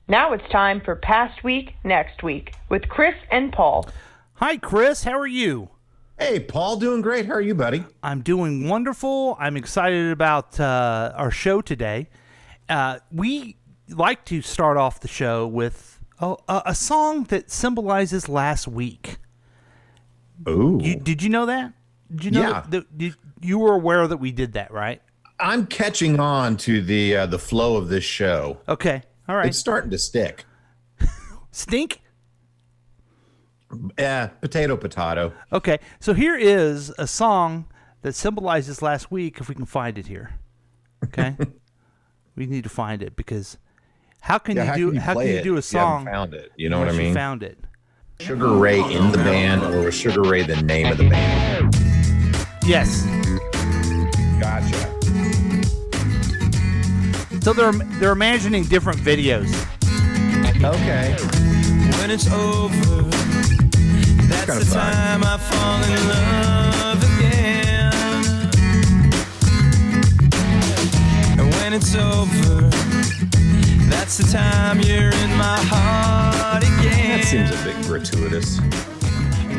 Now it's time for Past Week, Next Week with Chris and Paul. Hi, Chris. How are you? Hey, Paul, doing great. How are you, buddy? I'm doing wonderful. I'm excited about our show today. We like to start off the show with a song that symbolizes last week. Ooh. Did you know that? Did you know Yeah. you were aware that we did that, right? I'm catching on to the flow of this show. Okay. All right. It's starting to stick. Stink? Potato. Okay. So here is a song that symbolizes last week, if we can find it here. Okay? We need to find it because how can you do a song if you haven't found it? You know what I unless you mean? found it? Sugar Ray in the band, or was Sugar Ray the name of the band? Yes. Gotcha. So they're imagining different videos. Okay. When it's over, that's Kinda the fun. time I fall in love again. And when it's over, that's the time you're in my heart again. That seems a bit gratuitous.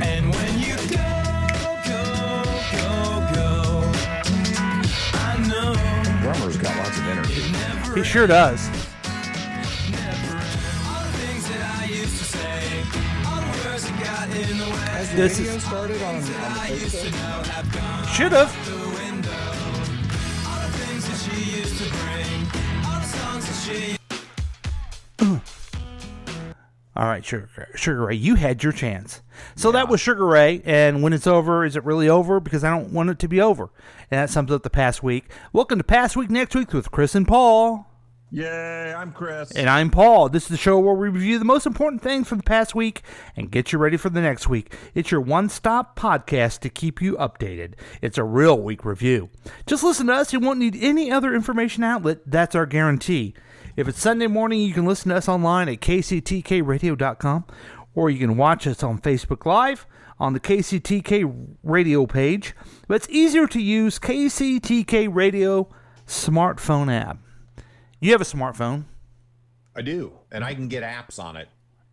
And when you go, I know Drummer's got lots of energy. He sure does. all the things that I used to say, all the words that got in the way. This is started on the Facebook. should have. All the things that she used to bring, all the songs that she. All right, Sugar Ray, you had your chance. So that was Sugar Ray, and when it's over, is it really over? Because I don't want it to be over. And that sums up the past week. Welcome to Past Week Next Week with Chris and Paul. Yay, I'm Chris. And I'm Paul. This is the show where we review the most important things from the past week and get you ready for the next week. It's your one-stop podcast to keep you updated. It's a real week review. Just listen to us. You won't need any other information outlet. That's our guarantee. If it's Sunday morning, you can listen to us online at kctkradio.com, or you can watch us on Facebook Live on the KCTK radio page. But it's easier to use KCTK Radio smartphone app. You have a smartphone, I do, and I can get apps on it.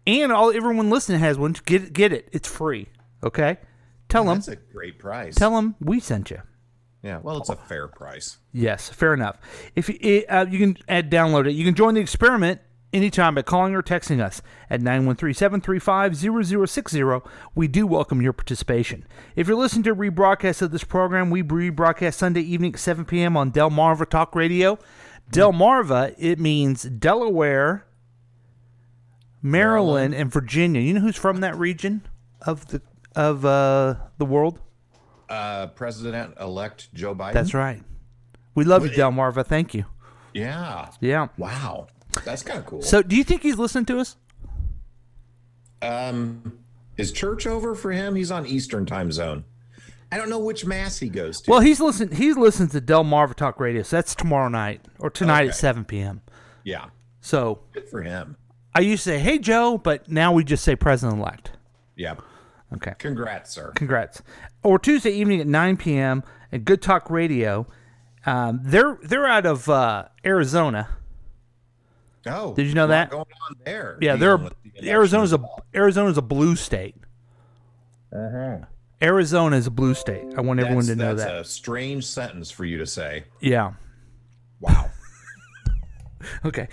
and everyone listening has one. Get it. It's free. Okay? Tell them. That's a great price. Tell them we sent you. Yeah, well, it's a fair price. Yes, fair enough. If you can download it, you can join the experiment anytime by calling or texting us at 913-735-0060. We do welcome your participation. If you're listening to a rebroadcast of this program, we rebroadcast Sunday evening at 7 p.m. on Delmarva Talk Radio. Delmarva, it means Delaware, Maryland, and Virginia. You know who's from that region of the world? President-elect Joe Biden. That's right. We love you, Delmarva. Thank you. Yeah. Yeah. Wow. That's kind of cool. So, do you think he's listening to us? Is church over for him? He's on Eastern time zone. I don't know which mass he goes to. Well, he's listening to Delmarva Talk Radio. So that's tomorrow night or tonight at 7 p.m. Yeah. So Good for him. I used to say, "Hey Joe," but now we just say "President-elect." Yeah. Okay. Congrats, sir. Congrats. Or Tuesday evening at 9 p.m. at Good Talk Radio. They're out of Arizona. Oh, Did you know a lot that? going on there? Yeah, Dealing with the Arizona's election. a blue state. Arizona is a blue state. I want everyone to know That's that. a strange sentence for you to say. Yeah. Wow. Okay.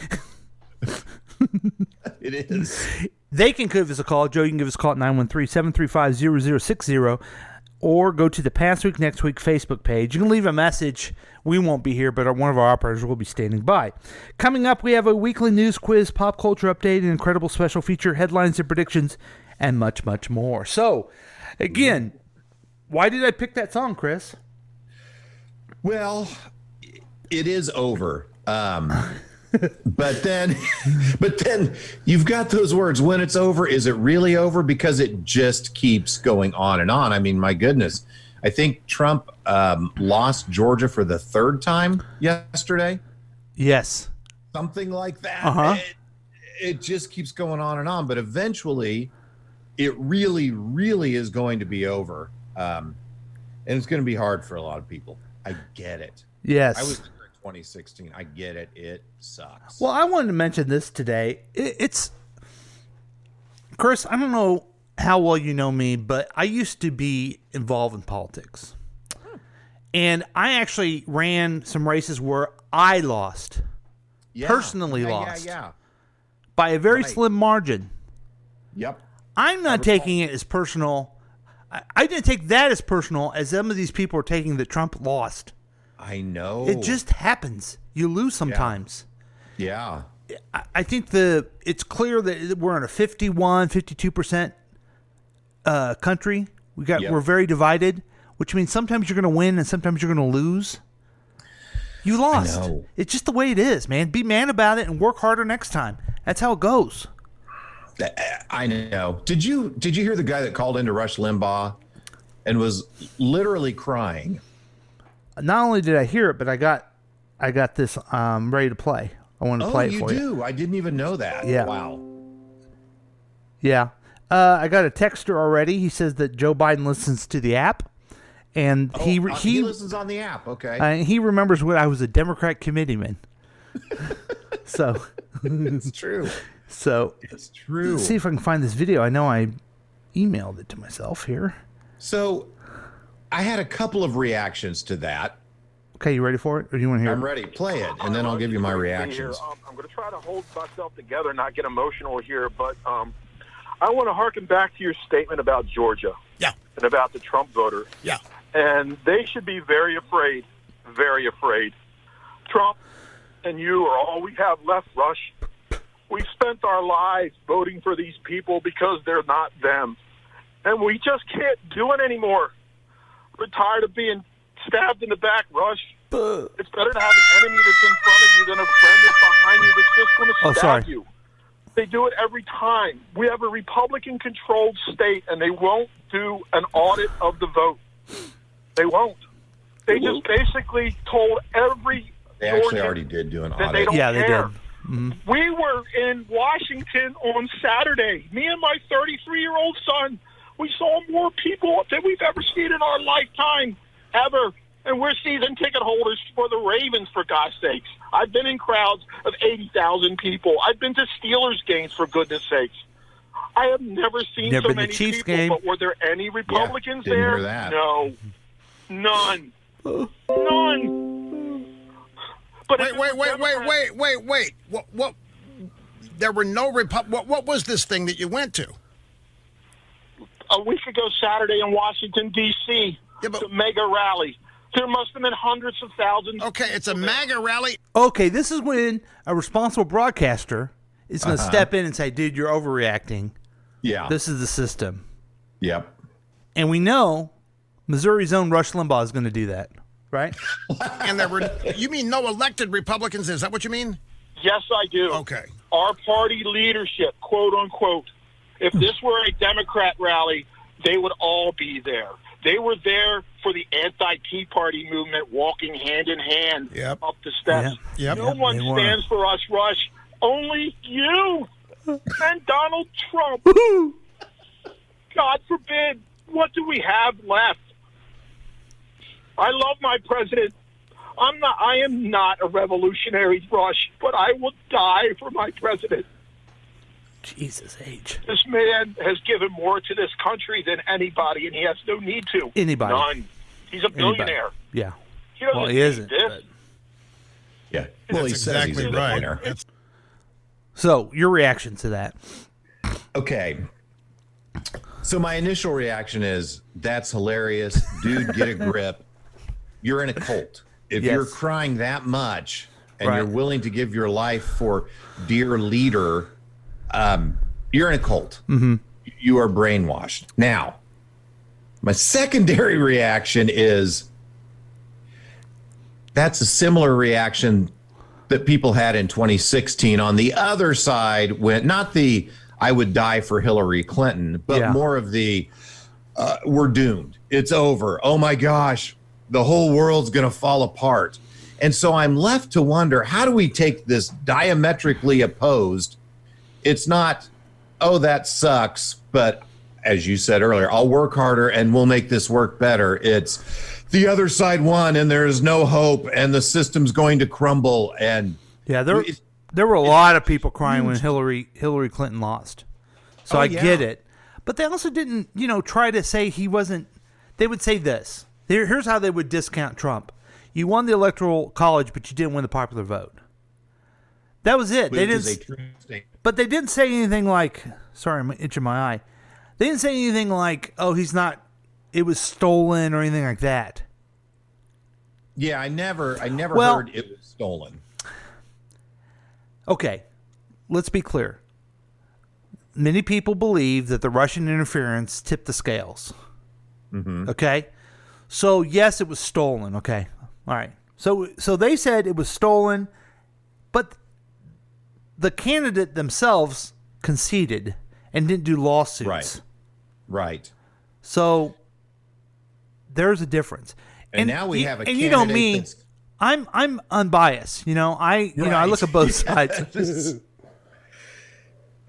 It is. They can give us a call. Joe, you can give us a call at 913-735-0060 or go to the Past Week Next Week Facebook page. You can leave a message. We won't be here, but one of our operators will be standing by. Coming up, we have a weekly news quiz, pop culture update, an incredible special feature, headlines and predictions, and much, much more. So, again, why did I pick that song, Chris? Well, it is over. But then you've got those words, when it's over, is it really over? Because it just keeps going on and on. I mean, my goodness. I think Trump lost Georgia for the third time yesterday. Yes. Something like that. Uh-huh. It just keeps going on and on. But eventually, it really, really is going to be over. And it's going to be hard for a lot of people. I get it. Yes. I was there at 2016. I get it. It sucks. Well, I wanted to mention this today. It's Chris, I don't know how well you know me, but I used to be involved in politics. And I actually ran some races where I lost. Personally lost. Yeah. By a very Right. slim margin. Yep. I'm not taking it as personal. I didn't take that as personal as some of these people are taking that Trump lost. I know. It just happens. You lose sometimes. Yeah. I think it's clear that we're in a 52% country. We're very divided, which means sometimes you're going to win and sometimes you're going to lose. You lost. I know. It's just the way it is, man. Be mad about it and work harder next time. That's how it goes. I know. Did you hear the guy that called into Rush Limbaugh and was literally crying? Not only did I hear it, but I got this ready to play. I want to play it for you. You do? I didn't even know that. Yeah. Wow. Yeah. I got a texter already. He says that Joe Biden listens to the app, and He listens on the app. Okay. he remembers when I was a Democrat committeeman. So It's true. So It's true. let's see if I can find this video. I know I emailed it to myself here. So I had a couple of reactions to that. Okay, you ready for it? Or do you want to hear I'm it? ready. Play it, and then I'll give you my reactions. I'm going to try to hold myself together, not get emotional here, but I want to harken back to your statement about Georgia. Yeah. And about the Trump voter. Yeah. And they should be very afraid, very afraid. Trump and you are all we have left, Rush. We've spent our lives voting for these people because they're not them. And we just can't do it anymore. We're tired of being stabbed in the back, Rush. It's better to have an enemy that's in front of you than a friend that's behind you that's just going to stab you. They do it every time. We have a Republican-controlled state, and they won't do an audit of the vote. They won't. They just basically told every They actually Georgian already did do an that they audit. don't Yeah, they care. did. We were in Washington on Saturday. Me and my 33-year-old son, we saw more people than we've ever seen in our lifetime, ever. And we're season ticket holders for the Ravens, for God's sakes. I've been in crowds of 80,000 people. I've been to Steelers games, for goodness sakes. I have never seen Never so been to many Chiefs people, game. but were there any Republicans didn't there? hear that. No. None. None. But if it was Democrats- Wait. What? There were no What was this thing that you went to? A week ago Saturday in Washington, D.C., Yeah, but- the mega rally. There must have been hundreds of thousands. Okay, it's a MAGA rally. Okay, this is when a responsible broadcaster is going to step in and say, dude, you're overreacting. Yeah. This is the system. Yep. And we know Missouri's own Rush Limbaugh is going to do that, right? And there were, you mean no elected Republicans? Is that what you mean? Yes, I do. Okay. Our party leadership, quote unquote, if this were a Democrat rally, they would all be there. They were there for the anti-Tea Party movement, walking hand in hand Yep. up the steps. Yep. No one they were. stands for us, Rush. Only you and Donald Trump. God forbid. What do we have left? I love my president. I am not a revolutionary, Rush, but I will die for my president. Jesus H. This man has given more to this country than anybody, and he has no need to. Anybody. None. He's a billionaire. Yeah. He doesn't Well, he need isn't. this. but- Yeah. Well, he That's says he's exactly a right. billionaire. It's- So, your reaction to that? Okay. So my initial reaction is, that's hilarious. Dude, get a grip. You're in a cult. If Yes. you're crying that much and Right. you're willing to give your life for dear leader, you're in a cult. Mm-hmm. You are brainwashed. Now, my secondary reaction is, that's a similar reaction that people had in 2016 on the other side, when not the I would die for Hillary Clinton, but Yeah. more of the we're doomed. It's over. Oh my gosh, the whole world's going to fall apart. And so I'm left to wonder, how do we take this diametrically opposed? It's not, oh, that sucks, but as you said earlier, I'll work harder and we'll make this work better. It's the other side won and there is no hope and the system's going to crumble. And Yeah, there were a lot of people crying when Hillary Clinton lost. So I get it. But they also didn't, try to say he wasn't. They would say this. Here's how they would discount Trump. You won the Electoral College, but you didn't win the popular vote. That was it. But they didn't say anything like, sorry, I'm itching my eye. They didn't say anything like, oh, it was stolen or anything like that. Yeah, I never heard it was stolen. Okay, let's be clear. Many people believe that the Russian interference tipped the scales. Mm-hmm. Okay? So, yes, it was stolen. Okay. All right. So they said it was stolen, but the candidate themselves conceded and didn't do lawsuits. Right. So there's a difference. And now we have a candidate. And you know me, I'm unbiased. I look at both sides.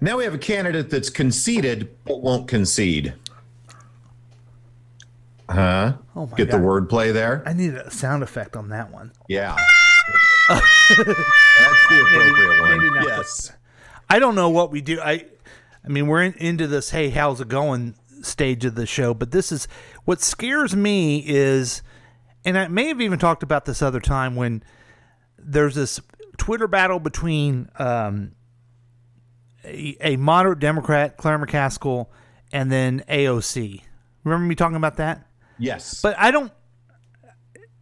Now we have a candidate that's conceded but won't concede. Huh? Oh my Get God. the wordplay there? I need a sound effect on that one. Yeah. That's the appropriate one. maybe not. Yes. I don't know what we do. I mean, we're into this, hey, how's it going stage of the show, but this is what scares me is, and I may have even talked about this other time when there's this Twitter battle between a moderate Democrat, Claire McCaskill, and then AOC. Remember me talking about that? Yes. But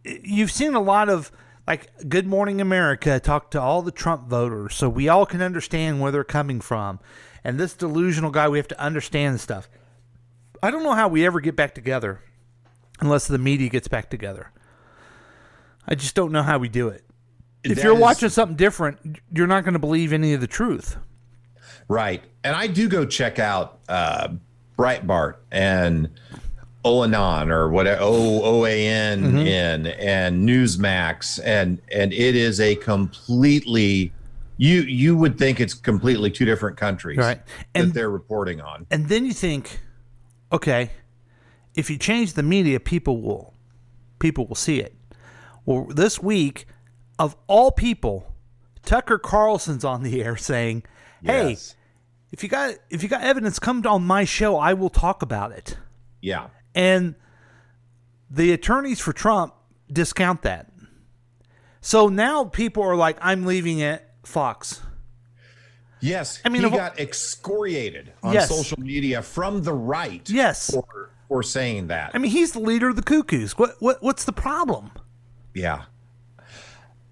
you've seen a lot of, like, Good Morning America talk to all the Trump voters, so we all can understand where they're coming from. And this delusional guy, we have to understand stuff. I don't know how we ever get back together unless the media gets back together. I just don't know how we do it. If you're watching something different, you're not going to believe any of the truth. Right. And I do go check out Breitbart and OANN or whatever, OANN and Newsmax, and it is a completely you would think it's completely two different countries, right? And that they're reporting on. And then you think, okay, if you change the media, people will see it. Well, this week, of all people, Tucker Carlson's on the air saying, "Hey, Yes. if you got evidence, come on my show. I will talk about it." Yeah. And the attorneys for Trump discount that. So now people are like, "I'm leaving it Fox." Yes. I mean, he got excoriated on Yes. social media from the right. Yes. For saying that. I mean, he's the leader of the Cuckoos. What's the problem? Yeah.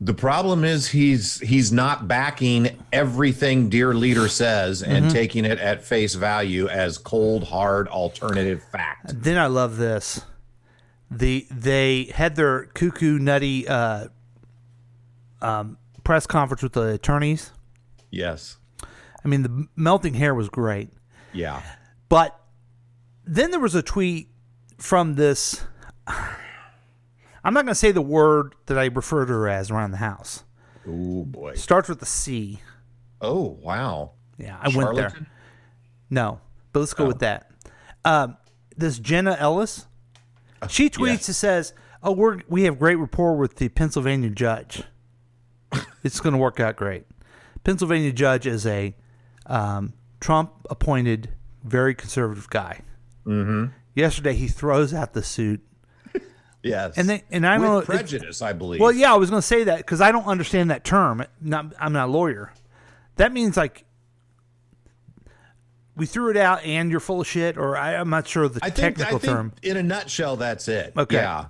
The problem is he's not backing everything Dear Leader says and taking it at face value as cold, hard alternative fact. Then I love this. They had their cuckoo nutty press conference with the attorneys. Yes. I mean, the melting hair was great. Yeah. But then there was a tweet from this. I'm not going to say the word that I refer to her as around the house. Oh, boy. Starts with a C. Oh, wow. Yeah, I went there. Charlatan? No, but let's go with that. This Jenna Ellis, she tweets yes. and says, "Oh, we have great rapport with the Pennsylvania judge. It's going to work out great." Pennsylvania judge is a Trump-appointed, very conservative guy. Mm-hmm. Yesterday, he throws out the suit. Yes. And I don't know, prejudice, I believe. Well, yeah, I was going to say that because I don't understand that term. I'm not a lawyer. That means like we threw it out and you're full of shit, or I'm not sure the technical term. In a nutshell, that's it. Okay. Yeah.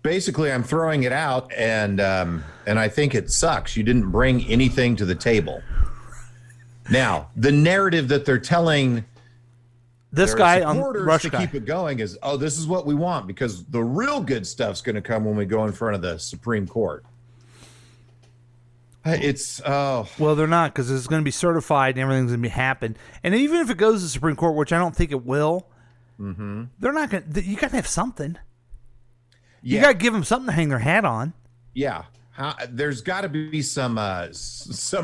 Basically, I'm throwing it out, and I think it sucks. You didn't bring anything to the table. Now, the narrative that they're telling This guy on Rush to guy. keep it going is, oh, this is what we want because the real good stuff's going to come when we go in front of the Supreme Court. Well, they're not, because it's going to be certified and everything's going to be happen. And even if it goes to the Supreme Court, which I don't think it will, they're not going to. You got to have something. You got to give them something to hang their hat on. Yeah. There's got to be some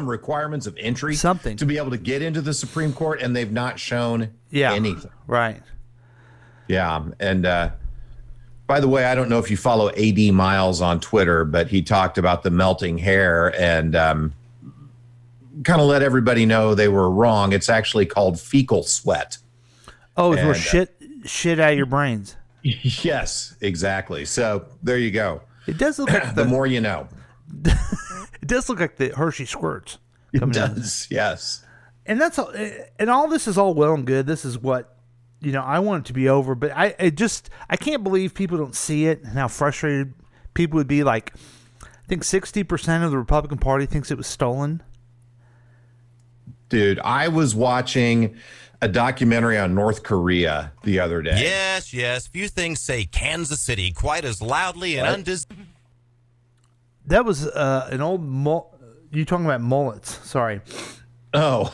requirements of entry, Something. to be able to get into the Supreme Court, and they've not shown anything. Right. Yeah, and By the way, I don't know if you follow AD Miles on Twitter, but he talked about the melting hair and kind of let everybody know they were wrong. It's actually called fecal sweat. Oh, it's where shit out of your brains. Yes, exactly. So there you go. It does look like The more you know. it does look like the Hershey squirts. It does, yes. And that's all. And all this is all well and good. This is what I want it to be over. But I can't believe people don't see it and how frustrated people would be. Like, I think 60% of the Republican Party thinks it was stolen. Dude, I was watching a documentary on North Korea the other day. Yes. Few things say Kansas City quite as loudly and That was an old you talking about mullets? Sorry. Oh,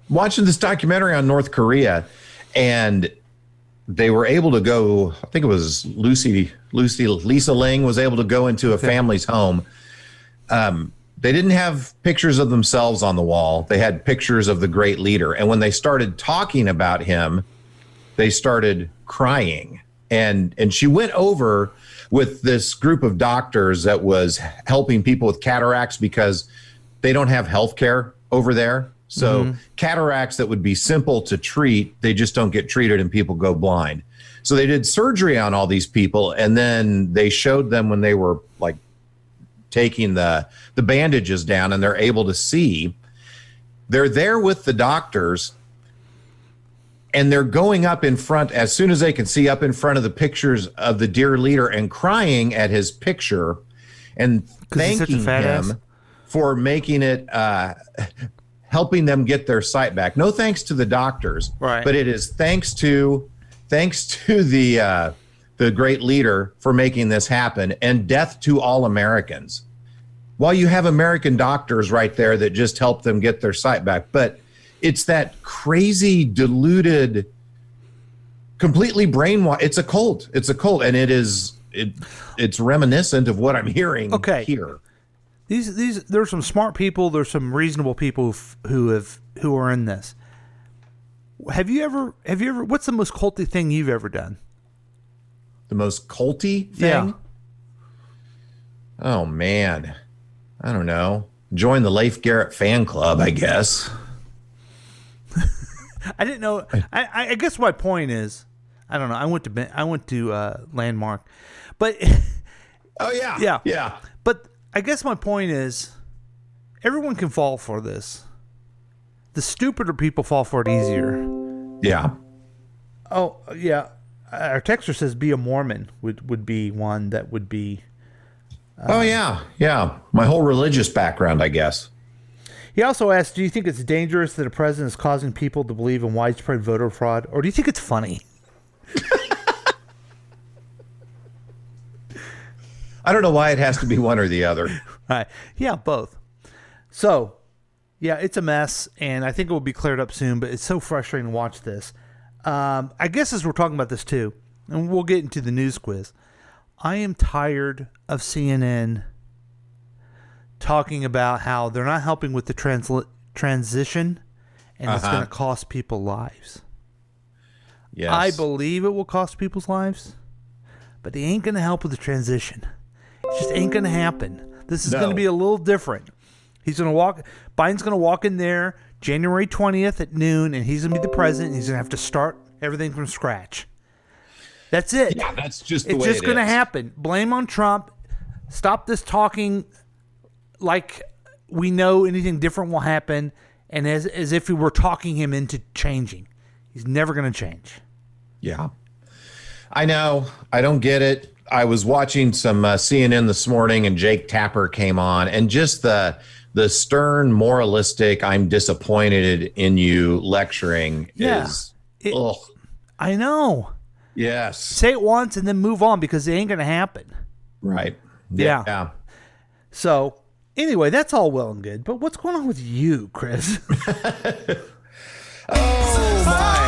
watching this documentary on North Korea, and they were able to go. I think it was Lisa Ling was able to go into a family's home. They didn't have pictures of themselves on the wall. They had pictures of the great leader. And when they started talking about him, they started crying. And she went over with this group of doctors that was helping people with cataracts because they don't have health care over there. So cataracts that would be simple to treat, they just don't get treated and people go blind. So they did surgery on all these people. And then they showed them when they were like taking the bandages down and they're able to see. They're there with the doctors and they're going up in front as soon as they can see up in front of the pictures of the dear leader and crying at his picture and thanking him for making it, helping them get their sight back. No thanks to the doctors, right? But it is thanks to the great leader for making this happen, and death to all Americans. While you have American doctors right there that just help them get their sight back, but it's that crazy, deluded, completely brainwashed. It's a cult. It's a cult, and it's reminiscent of what I'm hearing here. These there's some smart people. There's some reasonable people who are in this. Have you ever? What's the most culty thing you've ever done? The most culty thing? Yeah. Oh man, I don't know. Join the Leif Garrett fan club, I guess. I didn't know. I guess my point is, I don't know. I went to Landmark, but oh yeah, yeah. But I guess my point is, everyone can fall for this. The stupider people fall for it easier. Yeah. Oh yeah. Our texter says be a Mormon would be one that would be. Oh yeah, yeah. My whole religious background, I guess. He also asked, do you think it's dangerous that a president is causing people to believe in widespread voter fraud, or do you think it's funny? I don't know why it has to be one or the other. Right. Yeah, both. So, yeah, it's a mess, and I think it will be cleared up soon, but it's so frustrating to watch this. I guess as we're talking about this too, and we'll get into the news quiz, I am tired of CNN talking about how they're not helping with the transition, and it's going to cost people lives. Yes. I believe it will cost people's lives, but they ain't going to help with the transition. It just ain't going to happen. This is going to be a little different. Biden's going to walk in there January 20th at noon, and he's going to be the president, and he's going to have to start everything from scratch. That's it. Yeah, that's just the way it's just going to happen. Blame on Trump. Stop this talking like we know anything different will happen, and as if we were talking him into changing. He's never going to change. Yeah. I know. I don't get it. I was watching some CNN this morning, and Jake Tapper came on, and just the stern, moralistic, I'm disappointed in you lecturing is, ugh. I know. Yes. Say it once and then move on, because it ain't going to happen. Right. Yeah. So, anyway, that's all well and good, but what's going on with you, Chris? Oh, my.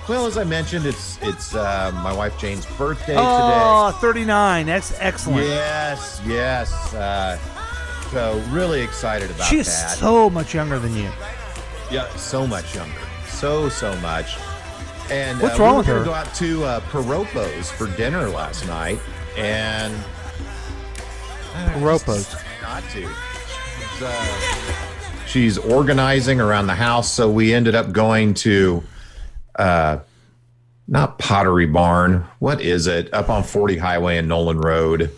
Well, as I mentioned, it's my wife Jane's birthday today. Oh, 39. That's excellent. Yes. So really excited about that. She is so much younger than you. Yeah, so much younger. So much. And What's wrong with we were her? gonna go out to Piropo's for dinner last night, and Piropo's. not to. She's organizing around the house, so we ended up going to not Pottery Barn. What is it? Up on 40 Highway and Nolan Road.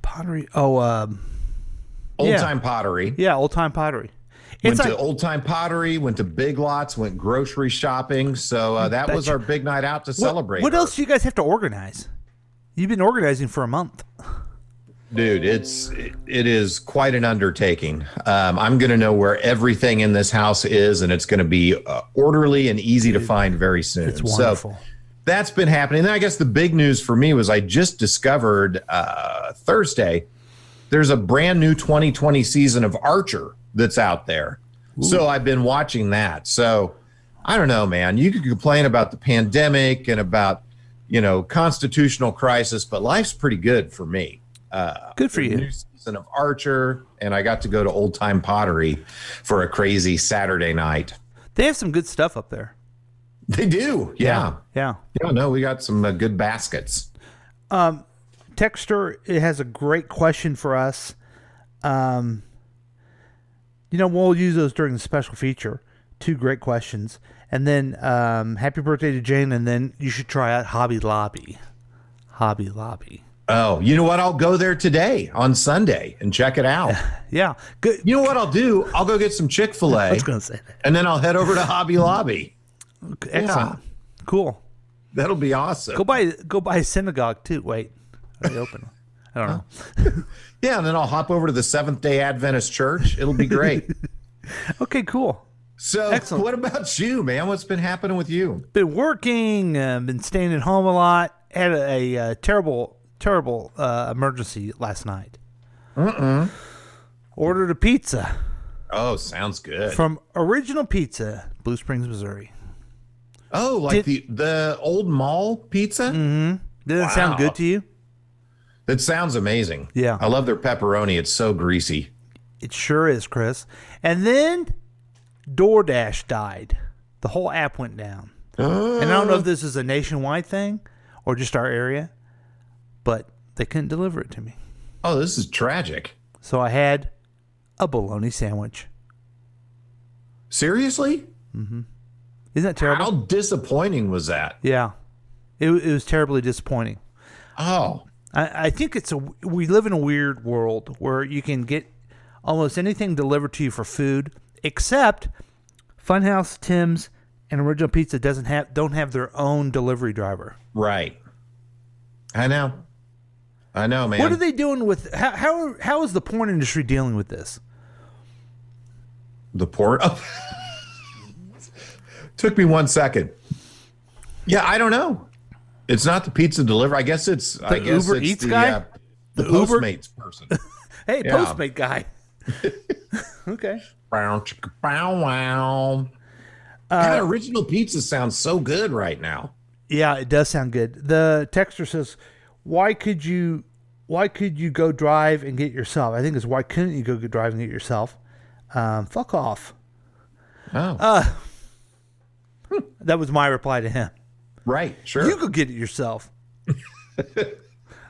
Pottery. Old Time Pottery. Yeah, Old Time Pottery. Went to Old Time Pottery, went to Big Lots, went grocery shopping. So that was our big night out to celebrate. What her. else do you guys have to organize? You've been organizing for a month. Dude, it is quite an undertaking. I'm going to know where everything in this house is, and it's going to be orderly and easy to find very soon. It's wonderful. So that's been happening. Then I guess the big news for me was I just discovered Thursday there's a brand new 2020 season of Archer that's out there. Ooh. So I've been watching that. So I don't know, man. You could complain about the pandemic and about, constitutional crisis, but life's pretty good for me. Good for you. New season of Archer, and I got to go to Old Time Pottery for a crazy Saturday night. They have some good stuff up there. They do, yeah. No, we got some good baskets. Texter, it has a great question for us. We'll use those during the special feature. 2 great questions, and then happy birthday to Jane, and then you should try out Hobby Lobby. Hobby Lobby. Oh, you know what? I'll go there today on Sunday and check it out. Yeah. Good. You know what I'll do? I'll go get some Chick-fil-A. I was going to say that. And then I'll head over to Hobby Lobby. Okay, excellent. Yeah. Cool. That'll be awesome. Go by a synagogue too. Wait. Are they open? I don't know. Yeah, and then I'll hop over to the Seventh-day Adventist Church. It'll be great. Okay, cool. So, excellent. What about you, man? What's been happening with you? Been working, been staying at home a lot. Had a terrible emergency last night. Ordered a pizza. Oh, sounds good. From Original Pizza, Blue Springs, Missouri. Oh, like the old mall pizza? Mm-hmm. Did it sound good to you? It sounds amazing. Yeah. I love their pepperoni. It's so greasy. It sure is, Chris. And then DoorDash died. The whole app went down. And I don't know if this is a nationwide thing or just our area, but they couldn't deliver it to me. Oh, this is tragic. So I had a bologna sandwich. Seriously? Mm-hmm. Isn't that terrible? How disappointing was that? Yeah. It was terribly disappointing. Oh. I think we live in a weird world where you can get almost anything delivered to you for food, except Funhouse, Tim's, and Original Pizza don't have their own delivery driver. Right. I know, man. What are they doing with how is the porn industry dealing with this? The porn? Oh. Took me 1 second. Yeah, I don't know. It's not the pizza delivery. I guess it's Uber Eats guy? The Postmates person. Hey, yeah. Postmate guy. Okay. Bow, wow. God, Original Pizza sounds so good right now. Yeah, it does sound good. The texter says, why could you go drive and get yourself? I think it's why couldn't you go drive and get yourself? Fuck off. Oh. That was my reply to him. Right, sure. You could get it yourself.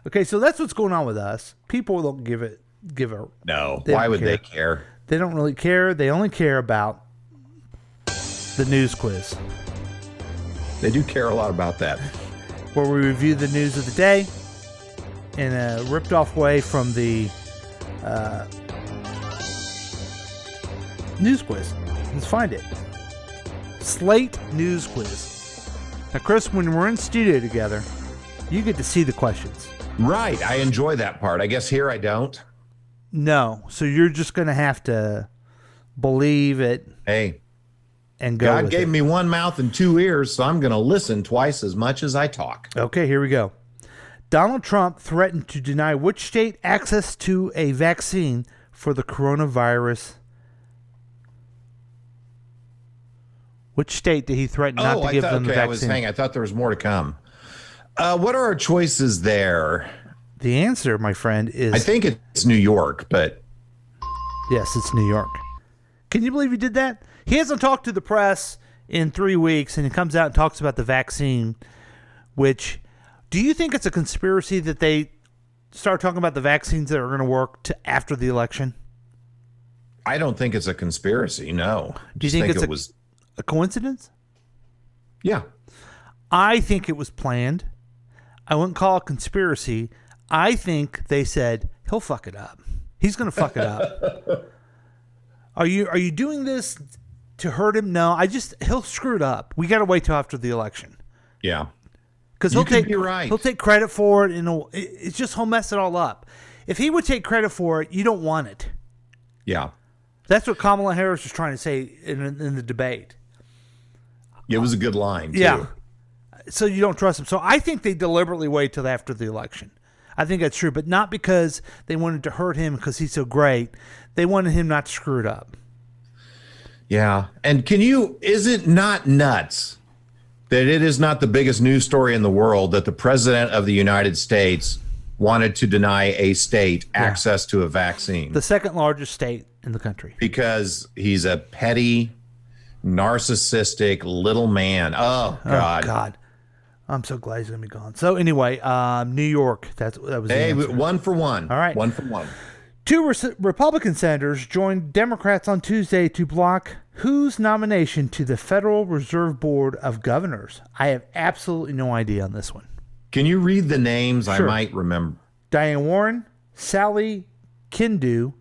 Okay, so that's what's going on with us. People don't give a no. Why would they care? They don't really care. They only care about the news quiz. They do care a lot about that. Where we review the news of the day in a ripped off way from the news quiz. Let's find it. Slate News Quiz. Now, Chris, when we're in studio together, you get to see the questions. Right. I enjoy that part. I guess here I don't. No. So you're just going to have to believe it. Hey. And go God gave me one mouth and 2 ears, so I'm going to listen twice as much as I talk. Okay, here we go. Donald Trump threatened to deny which state access to a vaccine for the coronavirus. Which state did he threaten not to give them the vaccine? I thought there was more to come. What are our choices there? The answer, my friend, is... I think it's New York, but... Yes, it's New York. Can you believe he did that? He hasn't talked to the press in 3 weeks, and he comes out and talks about the vaccine, which, do you think it's a conspiracy that they start talking about the vaccines that are going to work to after the election? I don't think it's a conspiracy. No. Do you Just think it's it was? a coincidence? Yeah. I think it was planned. I wouldn't call it conspiracy. I think they said, he'll fuck it up. He's going to fuck it up. Are you doing this to hurt him? No, he'll screw it up. We got to wait till after the election. Yeah. Because You could be right. He'll take credit for it, and it's just he'll mess it all up. If he would take credit for it, you don't want it. Yeah. That's what Kamala Harris was trying to say in the debate. It was a good line, too. Yeah. So you don't trust him. So I think they deliberately wait till after the election. I think that's true, but not because they wanted to hurt him because he's so great. They wanted him not to screw it up. Yeah. And is it not nuts that it is not the biggest news story in the world that the president of the United States wanted to deny a state access to a vaccine? The second largest state in the country. Because he's a petty, narcissistic little man. Oh, God. Oh, God. I'm so glad he's going to be gone. So anyway, New York, that was Hey, the answer. 1 for 1. All right. 1 for 1. 2 Republican senators joined Democrats on Tuesday to block whose nomination to the Federal Reserve Board of Governors? I have absolutely no idea on this one. Can you read the names? Sure. I might remember. Diane Warren, Sally Kindu,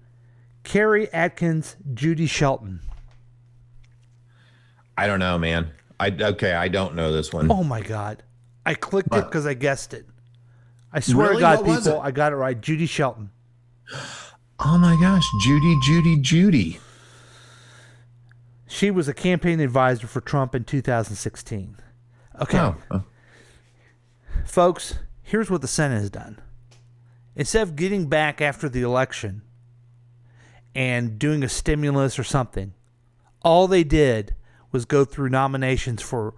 Kerry Atkins, Judy Shelton. I don't know, man. I don't know this one. Oh, my God. I clicked it because I guessed it. I swear Really? to God, What was people, it? I got it right. Judy Shelton. Oh, my gosh. Judy. She was a campaign advisor for Trump in 2016. Okay. Oh. Folks, here's what the Senate has done. Instead of getting back after the election and doing a stimulus or something, all they did was go through nominations for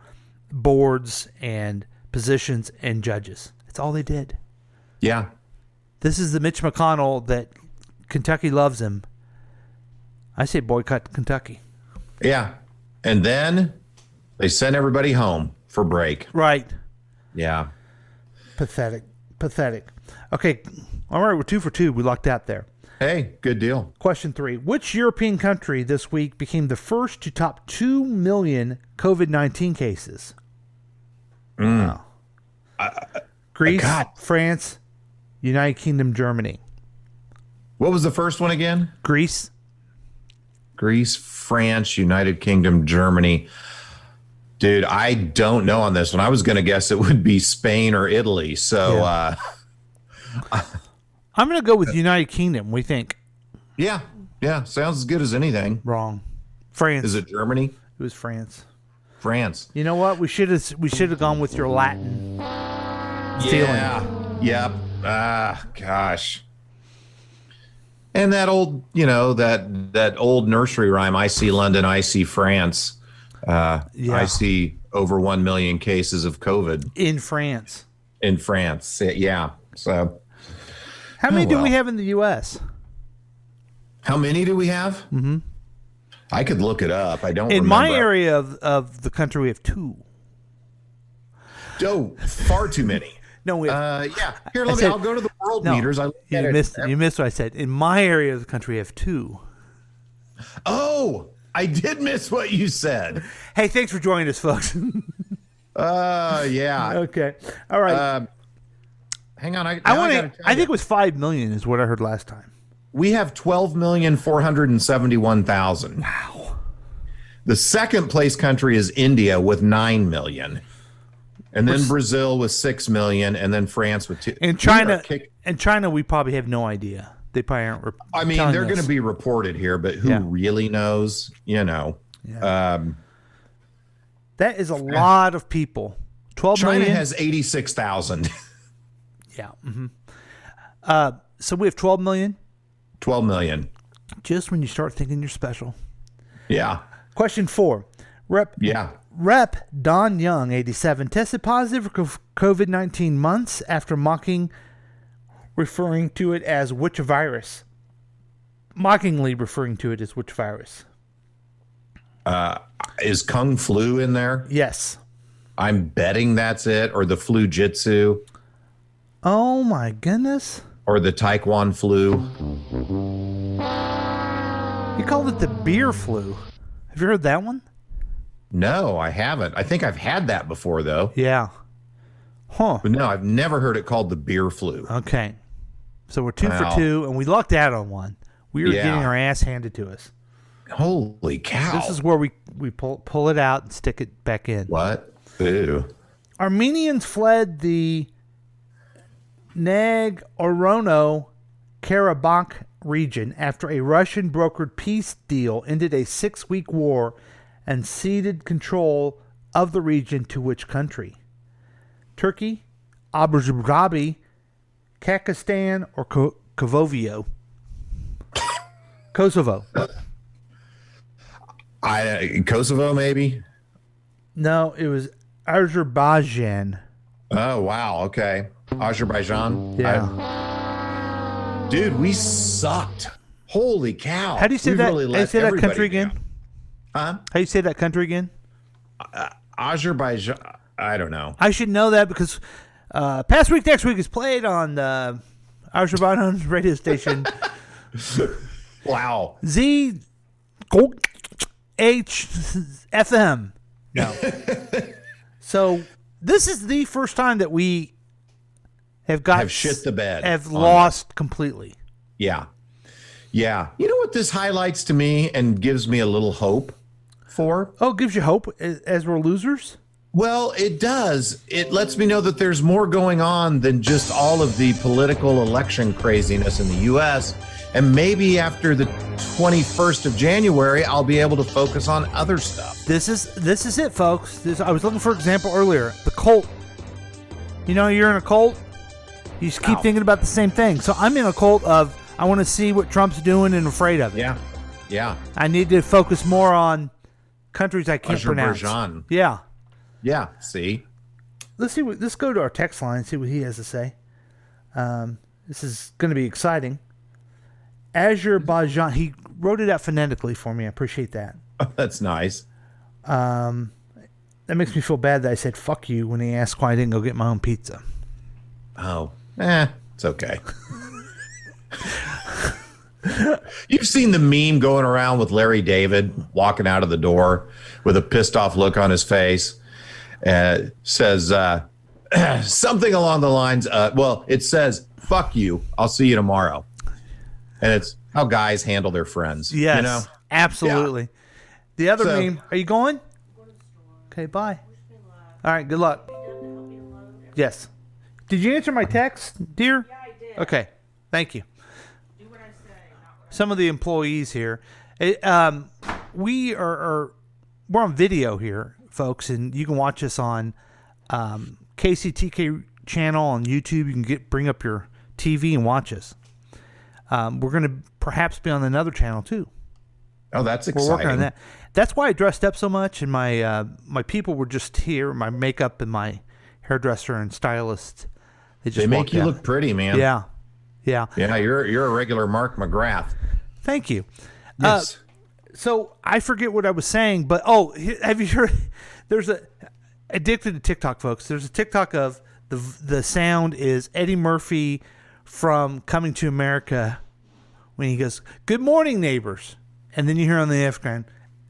boards and positions and judges. That's all they did. Yeah. This is the Mitch McConnell that Kentucky loves him. I say boycott Kentucky. Yeah. And then they sent everybody home for break. Right. Yeah. Pathetic. Okay. All right. We're 2 for 2. We lucked out there. Hey, good deal. Question 3. Which European country this week became the first to top 2 million COVID-19 cases? Wow. Greece, France, United Kingdom, Germany. What was the first one again? Greece, France, United Kingdom, Germany. Dude, I don't know on this one. I was going to guess it would be Spain or Italy. So, I'm going to go with United Kingdom. We think yeah. Sounds as good as anything. wrong. France. Is it Germany? It was France. France. You know what? We should have gone with your Latin feeling. Yeah. Yep. Gosh. And that old, that old nursery rhyme, I see London, I see France. I see over 1 million cases of COVID In France. in France. Yeah. So How many do well. we have in the U.S.? how many do we have? Mm-hmm. I could look it up. I don't In remember. my area of the country, we have 2. Oh, far too many. No, we have Yeah. Here, said- I'll go to the world no, meters. I looked at you it. missed what I said. In my area of the country, we have 2. Oh, I did miss what you said. Hey, thanks for joining us, folks. Yeah. Okay. All right. Hang on. I think it was 5 million is what I heard last time. we have 12,471,000. Wow. The second place country is India with 9 million. And then Brazil with 6 million, and then France with 2. In China, we probably have no idea. They probably aren't. I mean, telling they're us. going to be reported here, but who really knows? That is a lot of people. 12 China million? has 86,000. Yeah. Mm-hmm. So we have 12 million. 12 million. Just when you start thinking you're special. Yeah. Question 4. Rep Don Young, 87, tested positive for COVID-19 months after referring to it as which virus? Mockingly referring to it as which virus? Is Kung Flu in there? Yes. I'm betting that's it, or the Flu Jitsu, Oh my goodness. or the Taekwondo Flu. You called it the beer flu. Have you heard that one? No, I haven't. I think I've had that before, though. Yeah. Huh. But no, I've never heard it called the beer flu. Okay. So we're 2 Wow. for 2, and we lucked out on one. We were Yeah. getting our ass handed to us. Holy cow. This is where we pull it out and stick it back in. What? Ew. Armenians fled the Nagorno-Karabakh region after a Russian-brokered peace deal ended a 6-week war and ceded control of the region to which country? Turkey, Azerbaijan, Kazakhstan, or Kosovo? Kosovo. Kosovo, maybe? No, it was Azerbaijan. Oh, wow. Okay. Azerbaijan. Yeah. Dude, we sucked. Holy cow. How do you say We've that? really How do you let say that everybody country again? down. Huh? How do you say that country again? Azerbaijan. I don't know. I should know that because Past Week Next Week is played on Azerbaijan's radio station Wow. Z H FM. No. So this is the first time that we have shit the bed. Have on lost completely. Yeah. Yeah. You know what this highlights to me and gives me a little hope for? Oh, it gives you hope as we're losers? Well, it does. It lets me know that there's more going on than just all of the political election craziness in the U.S. And maybe after the 21st of January, I'll be able to focus on other stuff. This is it, folks. I was looking for example earlier. The cult. You know, you're in a cult. You just keep thinking about the same thing. So I'm in a cult of I want to see what Trump's doing and afraid of it. Yeah. Yeah. I need to focus more on countries I can't pronounce. Azerbaijan. Yeah. Yeah. See? Let's go to our text line and see what he has to say. This is going to be exciting. Azerbaijan. He wrote it out phonetically for me. I appreciate that. That's nice. That makes me feel bad that I said fuck you when he asked why I didn't go get my own pizza. Oh. It's okay. You've seen the meme going around with Larry David walking out of the door with a pissed off look on his face. Says something along the lines, it says, fuck you, I'll see you tomorrow. And it's how guys handle their friends. Yes, You know? absolutely. Yeah. The other So- meme, are you going? Okay, bye. All right, good luck. Yes. Did you answer my text, dear? Yeah, I did. Okay, thank you. Do what I say. Some of the employees here, we're on video here, folks, and you can watch us on KCTK channel on YouTube. You can bring up your TV and watch us. We're going to perhaps be on another channel too. Oh, that's exciting. We're working on that. That's why I dressed up so much, and my people were just here. My makeup and my hairdresser and stylist. They make you look pretty, man. Yeah. Yeah, you're a regular Mark McGrath. Thank you. Yes. So I forget what I was saying, but have you heard? There's addicted to TikTok, folks. There's a TikTok of the sound is Eddie Murphy from Coming to America when he goes, "Good morning, neighbors," and then you hear on the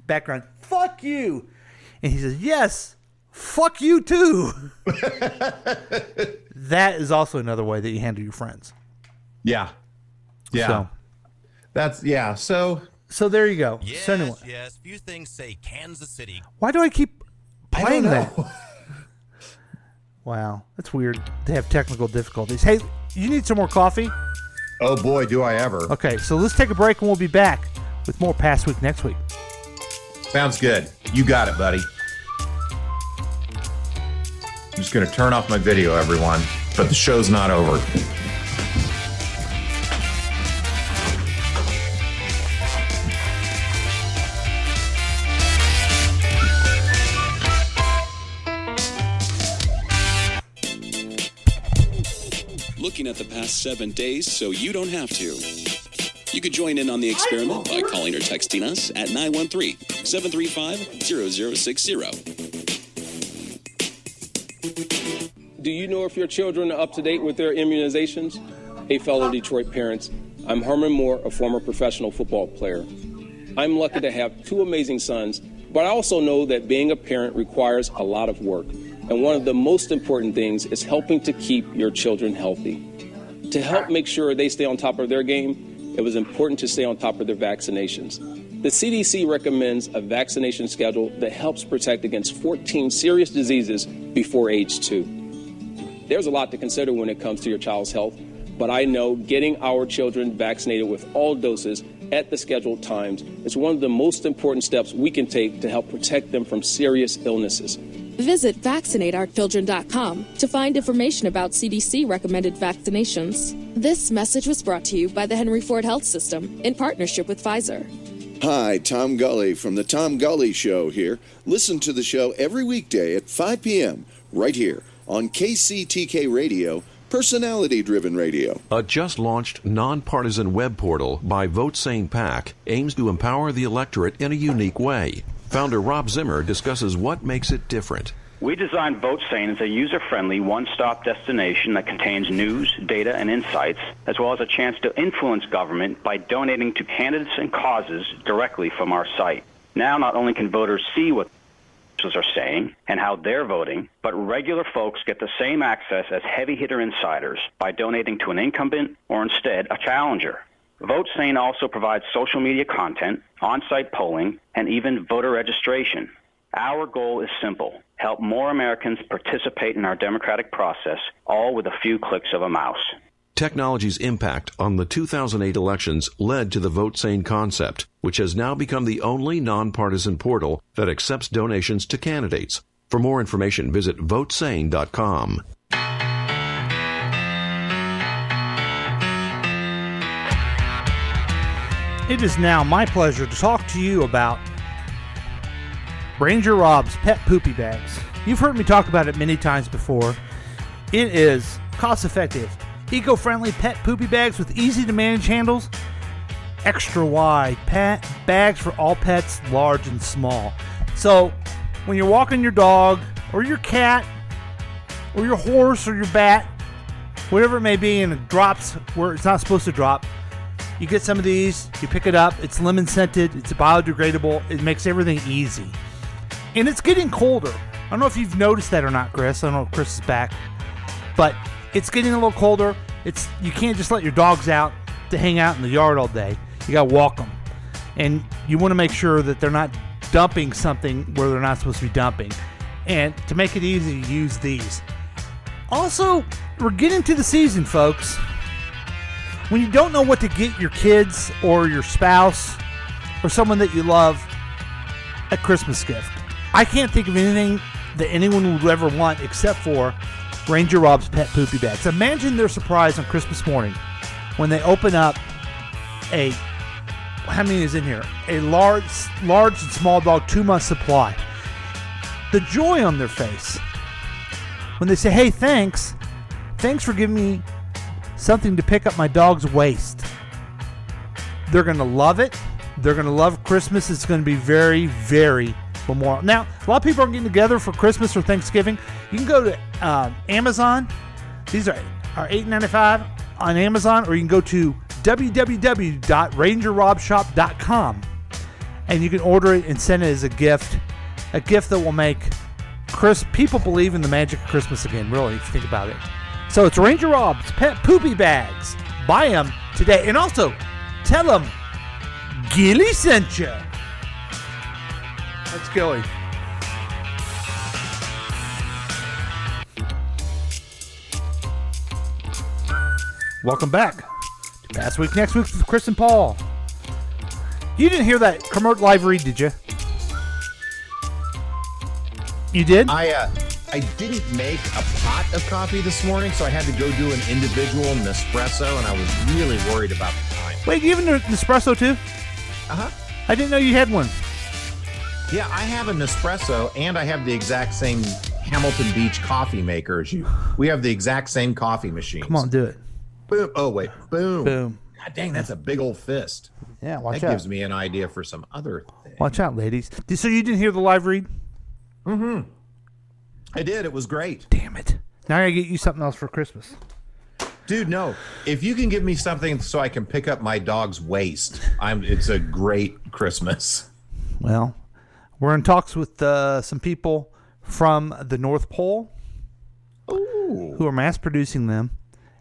background, "Fuck you," and he says, "Yes, fuck you too." That is also another way that you handle your friends. Yeah. Yeah. So there you go. Yes, So anyway, yes. Few things say Kansas City. why do I keep playing I that? don't know. Wow, that's weird. They have technical difficulties. Hey, you need some more coffee? Oh boy, do I ever. Okay, so let's take a break and we'll be back with more Past Week next week. Sounds good. You got it, buddy. I'm just going to turn off my video, everyone, but the show's not over. Looking at the past 7 days so you don't have to. You could join in on the experiment by calling or texting us at 913-735-0060. Do you know if your children are up to date with their immunizations? Hey, fellow Detroit parents, I'm Herman Moore, a former professional football player. I'm lucky to have two amazing sons, but I also know that being a parent requires a lot of work. And one of the most important things is helping to keep your children healthy. To help make sure they stay on top of their game, it was important to stay on top of their vaccinations. The CDC recommends a vaccination schedule that helps protect against 14 serious diseases before age 2. There's a lot to consider when it comes to your child's health, but I know getting our children vaccinated with all doses at the scheduled times is one of the most important steps we can take to help protect them from serious illnesses. Visit vaccinateourchildren.com to find information about CDC-recommended vaccinations. This message was brought to you by the Henry Ford Health System in partnership with Pfizer. Hi, Tom Gully from The Tom Gully Show here. Listen to the show every weekday at 5 p.m. right here on KCTK Radio, personality-driven radio. A just-launched nonpartisan web portal by Vote Sane PAC aims to empower the electorate in a unique way. Founder Rob Zimmer discusses what makes it different. We designed VoteSane as a user-friendly, one-stop destination that contains news, data, and insights, as well as a chance to influence government by donating to candidates and causes directly from our site. Now, not only can voters see what officials are saying and how they're voting, but regular folks get the same access as heavy-hitter insiders by donating to an incumbent or instead a challenger. VoteSane also provides social media content, on-site polling, and even voter registration. Our goal is simple: help more Americans participate in our democratic process, all with a few clicks of a mouse. Technology's impact on the 2008 elections led to the VoteSane concept, which has now become the only nonpartisan portal that accepts donations to candidates. For more information, visit votesane.com. It is now my pleasure to talk to you about Ranger Rob's Pet Poopy Bags. You've heard me talk about it many times before. It is cost-effective, eco-friendly pet poopy bags with easy-to-manage handles, extra wide bags for all pets, large and small. So when you're walking your dog or your cat or your horse or your bat, whatever it may be, and it drops where it's not supposed to drop, you get some of these, you pick it up, it's lemon scented, it's biodegradable, it makes everything easy. And it's getting colder. I don't know if you've noticed that or not, Chris. I don't know if Chris is back. But it's getting a little colder. You can't just let your dogs out to hang out in the yard all day. You got to walk them. And you want to make sure that they're not dumping something where they're not supposed to be dumping. And to make it easy, use these. Also, we're getting to the season, folks. When you don't know what to get your kids or your spouse or someone that you love a Christmas gift, I can't think of anything that anyone would ever want except for Ranger Rob's Pet Poopy Bags. Imagine their surprise on Christmas morning when they open up how many is in here? A large and small dog 2-month supply. The joy on their face when they say, hey, thanks for giving me something to pick up my dog's waste. They're going to love it. They're going to love Christmas. It's going to be very, very memorable. Now, a lot of people are getting together for Christmas or Thanksgiving. You can go to Amazon. These are $8.95 on Amazon, or you can go to www.rangerrobshop.com and you can order it and send it as a gift that will make people believe in the magic of Christmas again, really, if you think about it. So it's Ranger Rob's Pet Poopy Bags. Buy them today. And also, tell them Gilly sent you. Let's go. Welcome back to Past Week, Next Week with Chris and Paul. You didn't hear that commercial live read, did you? You did? I didn't make a pot of coffee this morning, so I had to go do an individual Nespresso, and I was really worried about the time. Wait, you have an Nespresso too? Uh-huh. I didn't know you had one. Yeah, I have a Nespresso, and I have the exact same Hamilton Beach coffee maker as you. We have the exact same coffee machines. Come on, do it. Boom. Oh, wait. Boom. Boom. God dang, that's a big old fist. Yeah, watch that out. gives me an idea for some other thing. Watch out, ladies. So you didn't hear the live read? Mm-hmm. I did. It was great. Damn it. Now I gotta get you something else for Christmas. Dude, no. If you can give me something so I can pick up my dog's waist, it's a great Christmas. Well, we're in talks with some people from the North Pole who are mass producing them,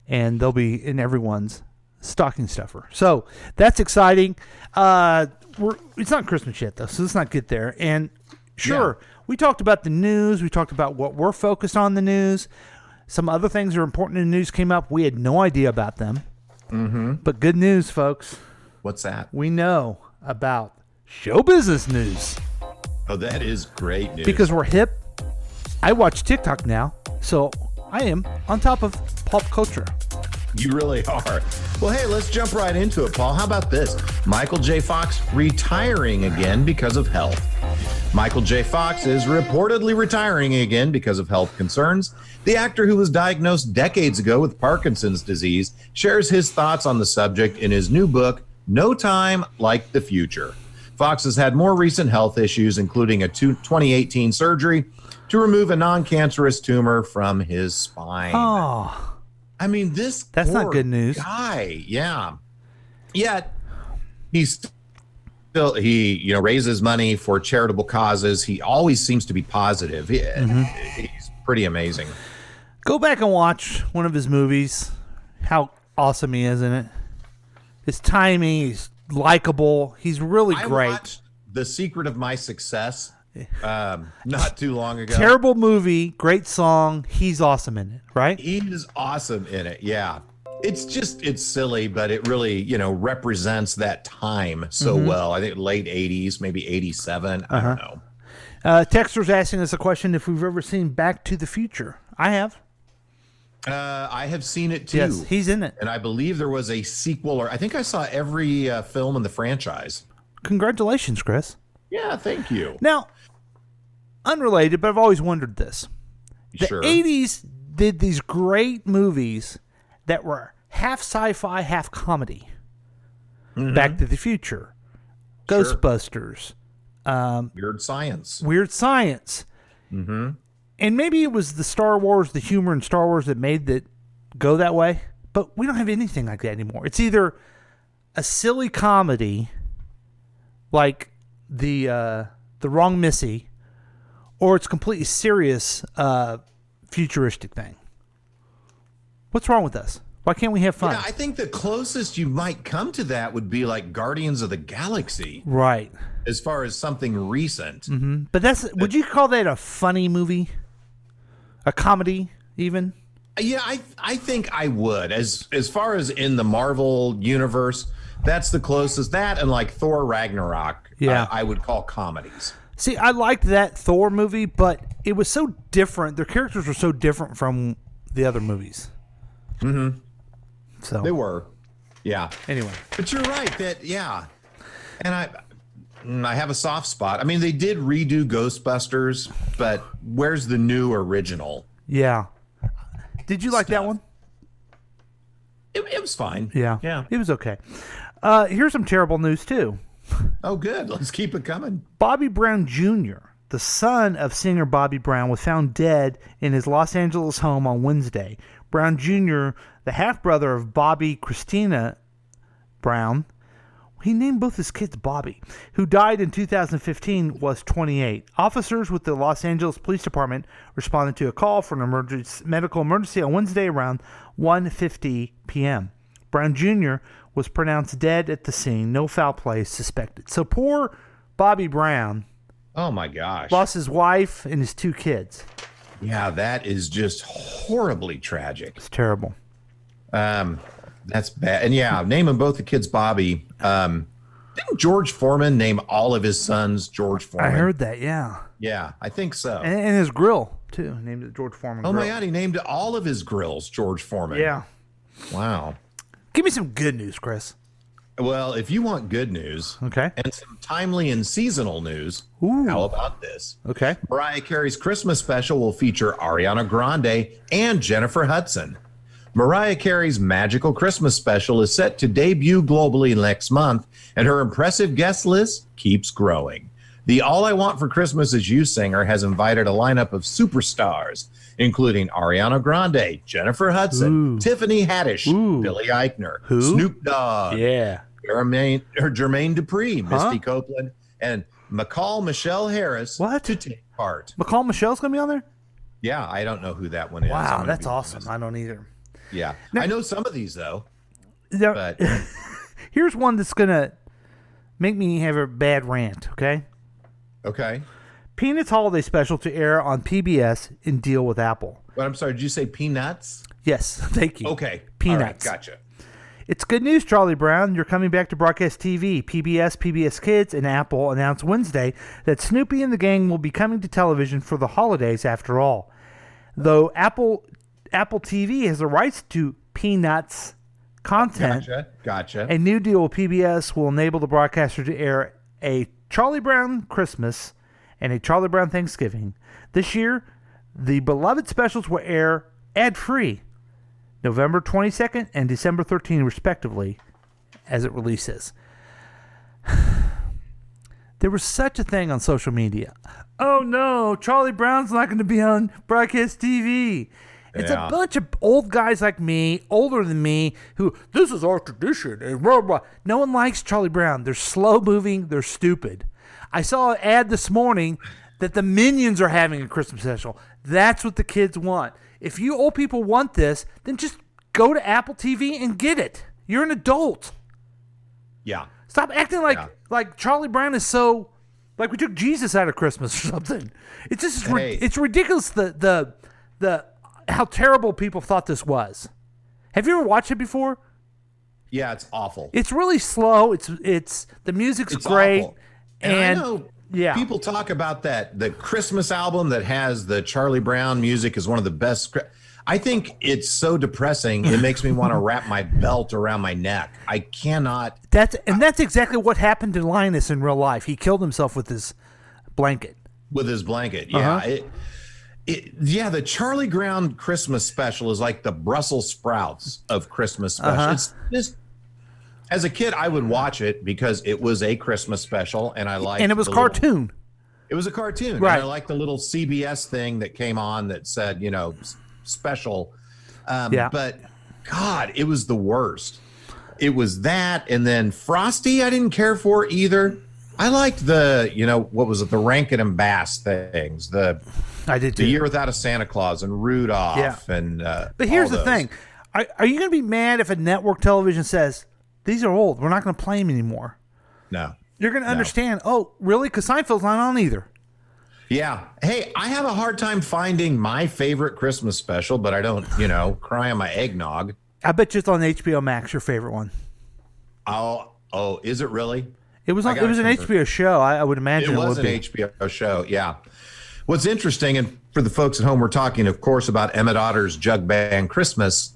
and they'll be in everyone's stocking stuffer. So that's exciting. It's not Christmas yet, though, so let's not get there. And sure, we talked about the news. We talked about what we're focused on in the news. Some other things that are important in the news came up. We had no idea about them. Mm-hmm. But good news, folks. What's that? We know about show business news. Oh, that is great news. Because we're hip. I watch TikTok now, so I am on top of pop culture. You really are. Well, hey, let's jump right into it, Paul. How about this? Michael J. Fox retiring again because of health. Michael J. Fox is reportedly retiring again because of health concerns. The actor, who was diagnosed decades ago with Parkinson's disease, shares his thoughts on the subject in his new book, No Time Like the Future. Fox has had more recent health issues, including a 2018 surgery to remove a non-cancerous tumor from his spine. Oh. I mean, that's not good news. Guy, yeah. Yet he raises money for charitable causes. He always seems to be positive. He's pretty amazing. Go back and watch one of his movies. How awesome he is in it. His timing, he's likable. He's really great. I watched The Secret of My Success not too long ago. Terrible movie, great song. He's awesome in it, right? He is awesome in it, yeah. It's silly, but it really, represents that time so well. I think late 80s, maybe 87. I don't know. Texter's asking us a question if we've ever seen Back to the Future. I have. I have seen it too. Yes, he's in it. And I believe there was a sequel, or I think I saw every film in the franchise. Congratulations, Chris. Yeah, thank you. Now, unrelated, but I've always wondered this. The 80s did these great movies that were half sci-fi, half comedy. Back to the Future, Ghostbusters, Weird Science. Mm-hmm. And maybe it was the Star Wars, the humor in Star Wars that made it go that way. But we don't have anything like that anymore. It's either a silly comedy like the Wrong Missy, or it's completely serious futuristic thing. What's wrong with us? Why can't we have fun? Yeah, I think the closest you might come to that would be like Guardians of the Galaxy. Right. As far as something recent. Mm-hmm. But would you call that a funny movie? A comedy, even? Yeah, I think I would. As far as in the Marvel universe, that's the closest. That and like Thor Ragnarok, I would call comedies. See, I liked that Thor movie, but it was so different. Their characters were so different from the other movies. Mm-hmm. So they were. Yeah. Anyway. But you're right that, and I have a soft spot. I mean, they did redo Ghostbusters, but where's the new original? Yeah. Did you like that one? It was fine. Yeah. Yeah. It was okay. Here's some terrible news, too. Oh, good. Let's keep it coming. Bobby Brown Jr., the son of singer Bobby Brown, was found dead in his Los Angeles home on Wednesday. Brown Jr., the half-brother of Bobby Christina Brown, he named both his kids Bobby, who died in 2015, was 28. Officers with the Los Angeles Police Department responded to a call for an medical emergency on Wednesday around 1:50 p.m. Brown Jr. was pronounced dead at the scene. No foul play suspected. So poor Bobby Brown. Oh, my gosh. Lost his wife and his 2 kids. Yeah, that is just horribly tragic. It's terrible. That's bad. And naming both the kids Bobby. Didn't George Foreman name all of his sons George Foreman? I heard that, yeah. Yeah, I think so. And his grill, too. Named it George Foreman Oh, grill. my God. He named all of his grills George Foreman. Yeah. Wow. Give me some good news, Chris. Well, if you want good news, okay, and some timely and seasonal news, how about this? Okay. Mariah Carey's Christmas special will feature Ariana Grande and Jennifer Hudson. Mariah Carey's magical Christmas special is set to debut globally next month, and her impressive guest list keeps growing. The All I Want for Christmas Is You singer has invited a lineup of superstars, including Ariana Grande, Jennifer Hudson, Tiffany Haddish, Billy Eichner, Snoop Dogg, Jermaine Dupri, Misty Copeland, and McCall Michelle Harris to take part. McCall Michelle's going to be on there? Yeah, I don't know who that one is. Wow, that's awesome. I don't either. Yeah. Now, I know some of these, though. But here's one that's going to make me have a bad rant, okay? Okay. Peanuts Holiday Special to air on PBS in deal with Apple. But I'm sorry, did you say Peanuts? Yes, thank you. Okay. Peanuts. All right, gotcha. It's good news, Charlie Brown. You're coming back to broadcast TV. PBS, PBS Kids, and Apple announced Wednesday that Snoopy and the gang will be coming to television for the holidays after all. Though Apple TV has the rights to Peanuts content, Gotcha. a new deal with PBS will enable the broadcaster to air a Charlie Brown Christmas and a Charlie Brown Thanksgiving. This year, the beloved specials will air ad-free November 22nd and December 13th, respectively, as it releases. There was such a thing on social media. Oh no, Charlie Brown's not going to be on broadcast TV. It's a bunch of old guys like me, older than me, who, this is our tradition. And blah, blah. No one likes Charlie Brown. They're slow moving. They're stupid. I saw an ad this morning that the Minions are having a Christmas special. That's what the kids want. If you old people want this, then just go to Apple TV and get it. You're an adult. Yeah. Stop acting like Charlie Brown is so, like we took Jesus out of Christmas or something. It's just it's ridiculous the how terrible people thought this was. Have you ever watched it before? Yeah, it's awful. It's really slow. It's the music's great. Awful. And I know people talk about the Christmas album that has the Charlie Brown music is one of the best. I think it's so depressing. It makes me want to wrap my belt around my neck. I cannot. That's exactly what happened to Linus in real life. He killed himself with his blanket. Yeah. The Charlie Brown Christmas special is like the Brussels sprouts of Christmas special. It's just, as a kid, I would watch it because it was a Christmas special, and I liked. And it was cartoon. It was a cartoon, right? And I liked the little CBS thing that came on that said, special. But God, it was the worst. It was that, and then Frosty, I didn't care for either. I liked the, what was it, the Rankin and Bass things. I did too. The Year Without a Santa Claus and Rudolph and. But here's the thing: are you going to be mad if a network television says these are old? We're not going to play them anymore. No. You're going to understand. Oh, really? Because Seinfeld's not on either. Yeah. Hey, I have a hard time finding my favorite Christmas special, but I don't, cry on my eggnog. I bet you it's on HBO Max. Your favorite one? Oh, is it really? It was an HBO show. I would imagine it was would an HBO show. Yeah. What's interesting, and for the folks at home, we're talking, of course, about Emmett Otter's Jug Band Christmas,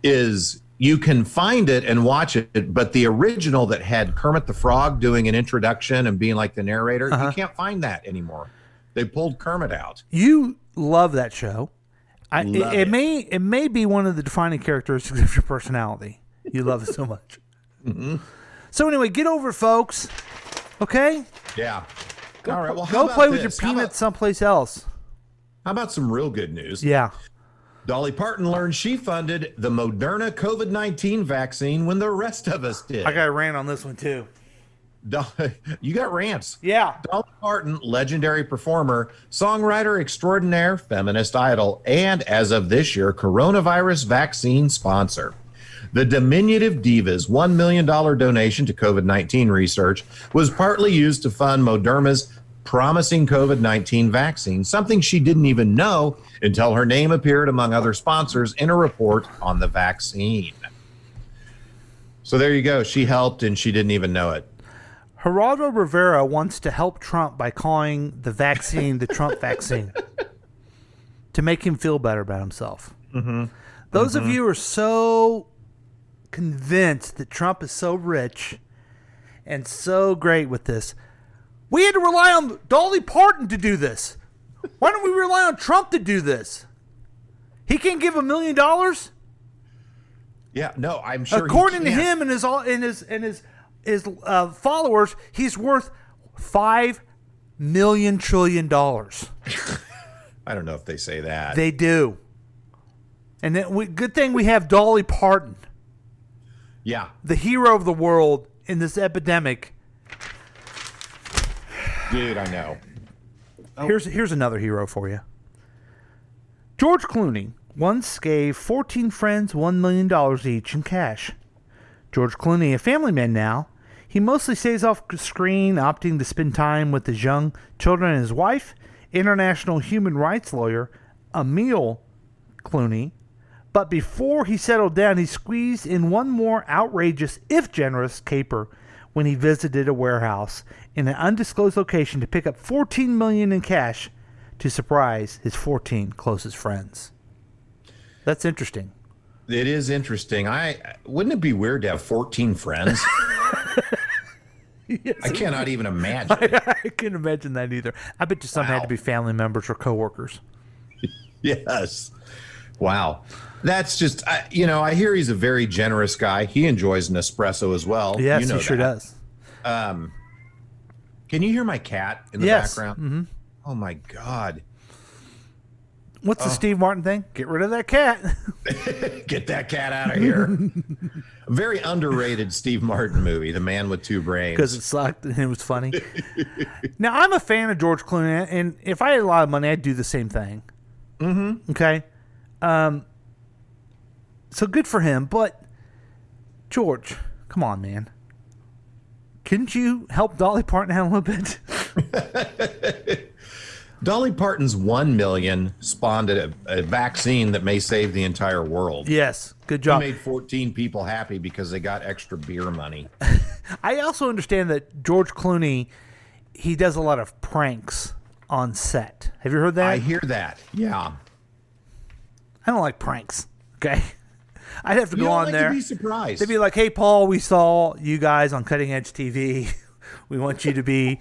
is you can find it and watch it, but the original that had Kermit the Frog doing an introduction and being like the narrator, you can't find that anymore. They pulled Kermit out. You love that show. It may be one of the defining characteristics of your personality. You love it so much. Mm-hmm. So anyway, get over it, folks. Okay? Yeah. All right. Well, go play with your peanuts someplace else. How about some real good news? Yeah. Dolly Parton learned she funded the Moderna COVID-19 vaccine when the rest of us did. I got a rant on this one too. You got rants. Yeah. Dolly Parton, legendary performer, songwriter extraordinaire, feminist idol, and as of this year, coronavirus vaccine sponsor. The diminutive diva's $1 million donation to COVID-19 research was partly used to fund Moderna's promising COVID-19 vaccine, something she didn't even know until her name appeared among other sponsors in a report on the vaccine. So there you go. She helped and she didn't even know it. Geraldo Rivera wants to help Trump by calling the vaccine the Trump vaccine to make him feel better about himself. Mm-hmm. Those of you who are so convinced that Trump is so rich and so great with this, we had to rely on Dolly Parton to do this. Why don't we rely on Trump to do this? He can't give $1 million? Yeah, no, I'm sure. According he to can't. him and his followers, he's worth $5 million trillion. I don't know if they say that. They do. And then good thing we have Dolly Parton. Yeah. The hero of the world in this epidemic. Dude, I know. Here's another hero for you. George Clooney once gave 14 friends $1 million each in cash. George Clooney, a family man now, he mostly stays off screen, opting to spend time with his young children and his wife, international human rights lawyer Emil Clooney. But before he settled down, he squeezed in one more outrageous, if generous, caper when he visited a warehouse in an undisclosed location to pick up $14 million in cash to surprise his 14 closest friends. That's interesting. It is interesting. Wouldn't it be weird to have 14 friends? Yes, I cannot even imagine. I can't imagine that either. I bet you some had to be family members or coworkers. Yes. Wow. That's just, I hear he's a very generous guy. He enjoys an espresso as well. Yes, you know he sure does. Can you hear my cat in the background? Mm-hmm. Oh, my God. What's the Steve Martin thing? Get rid of that cat. Get that cat out of here. A very underrated Steve Martin movie, The Man with Two Brains. Because it sucked and it was funny. Now, I'm a fan of George Clooney, and if I had a lot of money, I'd do the same thing. Mm-hmm. Okay? So good for him, but George, come on, man. Couldn't you help Dolly Parton out a little bit? Dolly Parton's $1 million spawned a vaccine that may save the entire world. Yes, good job. He made 14 people happy because they got extra beer money. I also understand that George Clooney, he does a lot of pranks on set. Have you heard that? I hear that. Yeah. I don't like pranks. Okay. I'd have to go don't on like there. To be surprised. They'd be like, "Hey, Paul, we saw you guys on Cutting Edge TV. We want you to be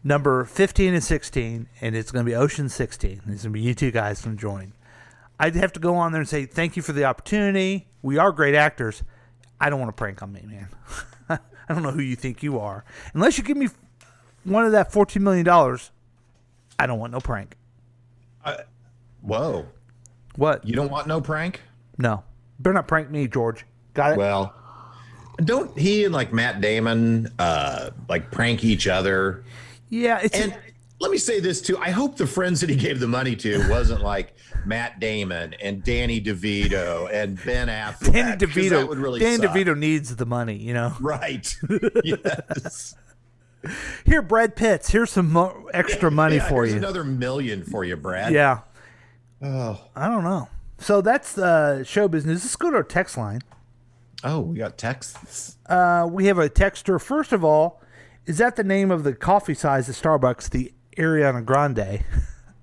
number 15 and 16, and it's going to be Ocean 16. It's going to be you two guys going to join." I'd have to go on there and say, "Thank you for the opportunity. We are great actors. I don't want to prank on me, man. I don't know who you think you are. Unless you give me one of that $14 million, I don't want no prank." Whoa. What? You don't want no prank? No. Better not prank me, George. Got it? Well, don't he and like Matt Damon like prank each other? Yeah. And let me say this too. I hope the friends that he gave the money to wasn't like Matt Damon and Danny DeVito and Ben Affleck. Danny DeVito. That would really Danny suck. DeVito needs the money, you know? Right. Yes. Here, Brad Pitts. Here's some extra money for here's you. Another $1 million for you, Brad. Yeah. Oh. I don't know. So that's show business. Let's go to our text line. Oh, we got texts. We have a texter. First of all, is that the name of the coffee size at Starbucks, the Ariana Grande?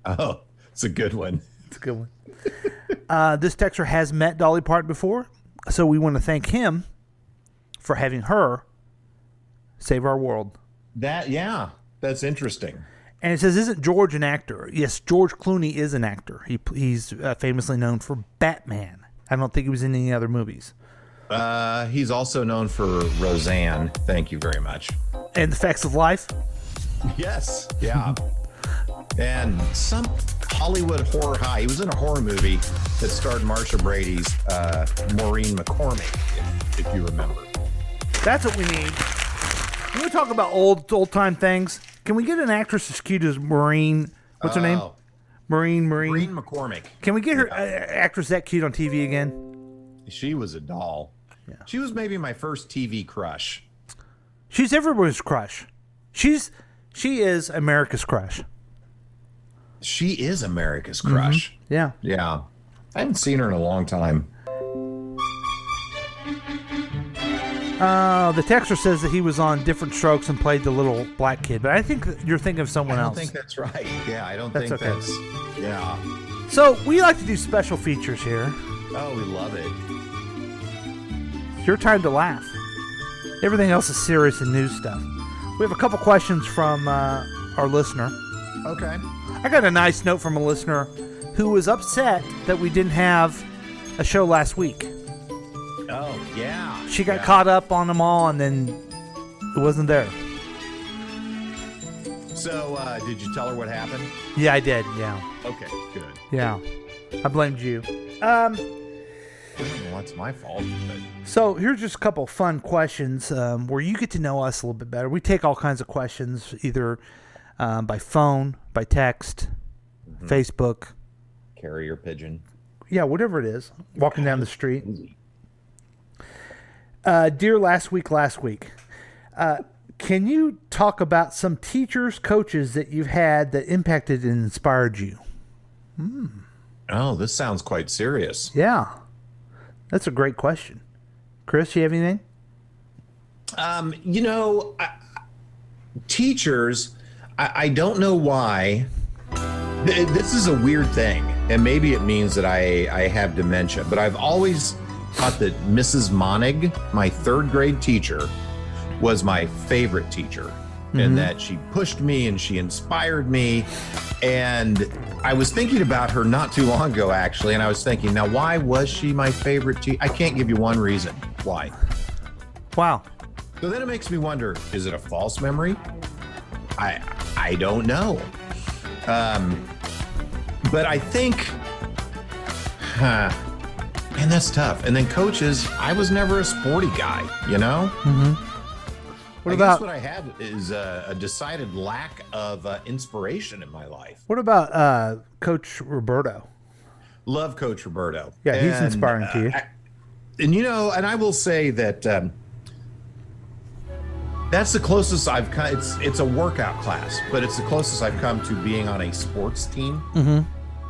Oh, it's a good one. It's a good one. This texter has met Dolly Parton before, so we want to thank him for having her save our world. That's interesting. And it says, isn't George an actor? Yes, George Clooney is an actor. He's famously known for Batman. I don't think he was in any other movies. He's also known for Roseanne. Thank you very much. And The Facts of Life? Yes. Yeah. And some Hollywood horror high. He was in a horror movie that starred Marsha Brady's Maureen McCormick, if you remember. That's what we need. When we talk about old-time things, can we get an actress as cute as Maureen? What's her name? Maureen McCormick. Can we get her actress that cute on TV again? She was a doll. Yeah. She was maybe my first TV crush. She's everyone's crush. She is America's crush. She is America's crush. Mm-hmm. Yeah. Yeah. I haven't seen her in a long time. The texter says that he was on Different Strokes and played the little black kid, but I think you're thinking of someone else. I don't think that's right. Yeah, I don't That's think okay. that's... Yeah. So, we like to do special features here. Oh, we love it. It's your time to laugh. Everything else is serious and news stuff. We have a couple questions from our listener. Okay. I got a nice note from a listener who was upset that we didn't have a show last week. Oh, yeah. She got caught up on them all, and then it wasn't there. So, did you tell her what happened? Yeah, I did. Yeah. Okay, good. Yeah. I blamed you. Well, that's my fault. But... So here's just a couple of fun questions where you get to know us a little bit better. We take all kinds of questions, either by phone, by text, Facebook. Carrier pigeon. Yeah, whatever it is. Walking down the street. Dear Last Week. Can you talk about some teachers, coaches that you've had that impacted and inspired you? Oh, this sounds quite serious. Yeah. That's a great question. Chris, you have anything? Teachers, I don't know why. This is a weird thing, and maybe it means that I have dementia, but I've always thought that Mrs. Monig, my third grade teacher, was my favorite teacher, and that she pushed me and she inspired me. And I was thinking about her not too long ago, actually, and I was thinking, now, why was she my favorite teacher? I can't give you one reason why. Wow. So then it makes me wonder, is it a false memory? I don't know. But I think, man, that's tough. And then coaches, I was never a sporty guy, you know? I guess what I had is a decided lack of inspiration in my life. What about Coach Roberto? Love Coach Roberto. Yeah, he's inspiring to you. And I will say that that's the closest I've come. It's a workout class, but it's the closest I've come to being on a sports team.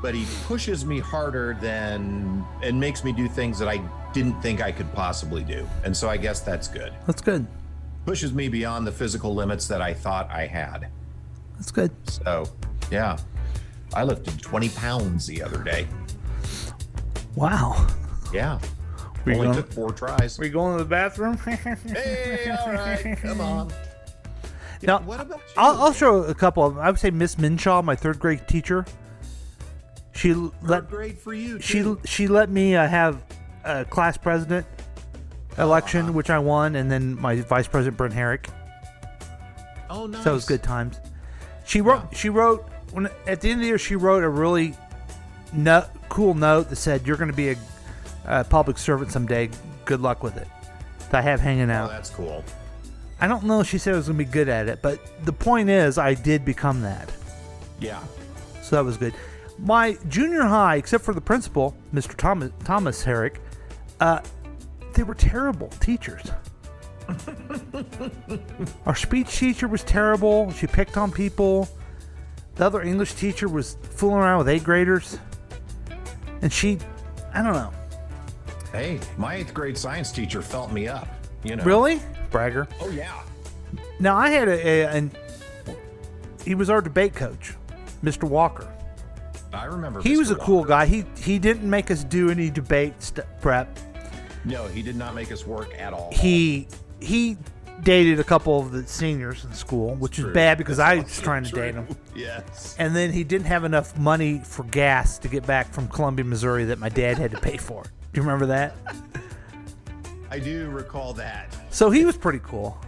But he pushes me harder and makes me do things that I didn't think I could possibly do. And so I guess that's good. That's good. Pushes me beyond the physical limits that I thought I had. That's good. So, yeah. I lifted 20 pounds the other day. Wow. Yeah. Were you Only going- took 4 tries. Were you going to the bathroom? Hey, all right. Come on. Now, what about you? I'll show a couple of them. I would say Miss Minshaw, my third grade teacher. Third grade for you, too. She let me have a class president election, which I won, and then my vice president, Brent Herrick. Oh, nice. So it was good times. She wrote when at the end of the year, she wrote a really cool note that said, "You're going to be a public servant someday. Good luck with it." That I have hanging out. Oh, that's cool. I don't know if she said I was going to be good at it, but the point is, I did become that. Yeah. So that was good. My junior high, except for the principal, Mr. Thomas Herrick, they were terrible teachers. Our speech teacher was terrible. She picked on people. The other English teacher was fooling around with 8th graders. And I don't know. Hey, my 8th grade science teacher felt me up. You know. Really? Bragger. Oh, yeah. Now, I had he was our debate coach, Mr. Walker. I remember. He Mr. was a Walker. cool guy. He didn't make us do any debate prep. No, he did not make us work at all. He dated a couple of the seniors in school, which is bad because I was trying to date them. Yes. And then he didn't have enough money for gas to get back from Columbia, Missouri that my dad had to pay for. Do you remember that? I do recall that. So he was pretty cool.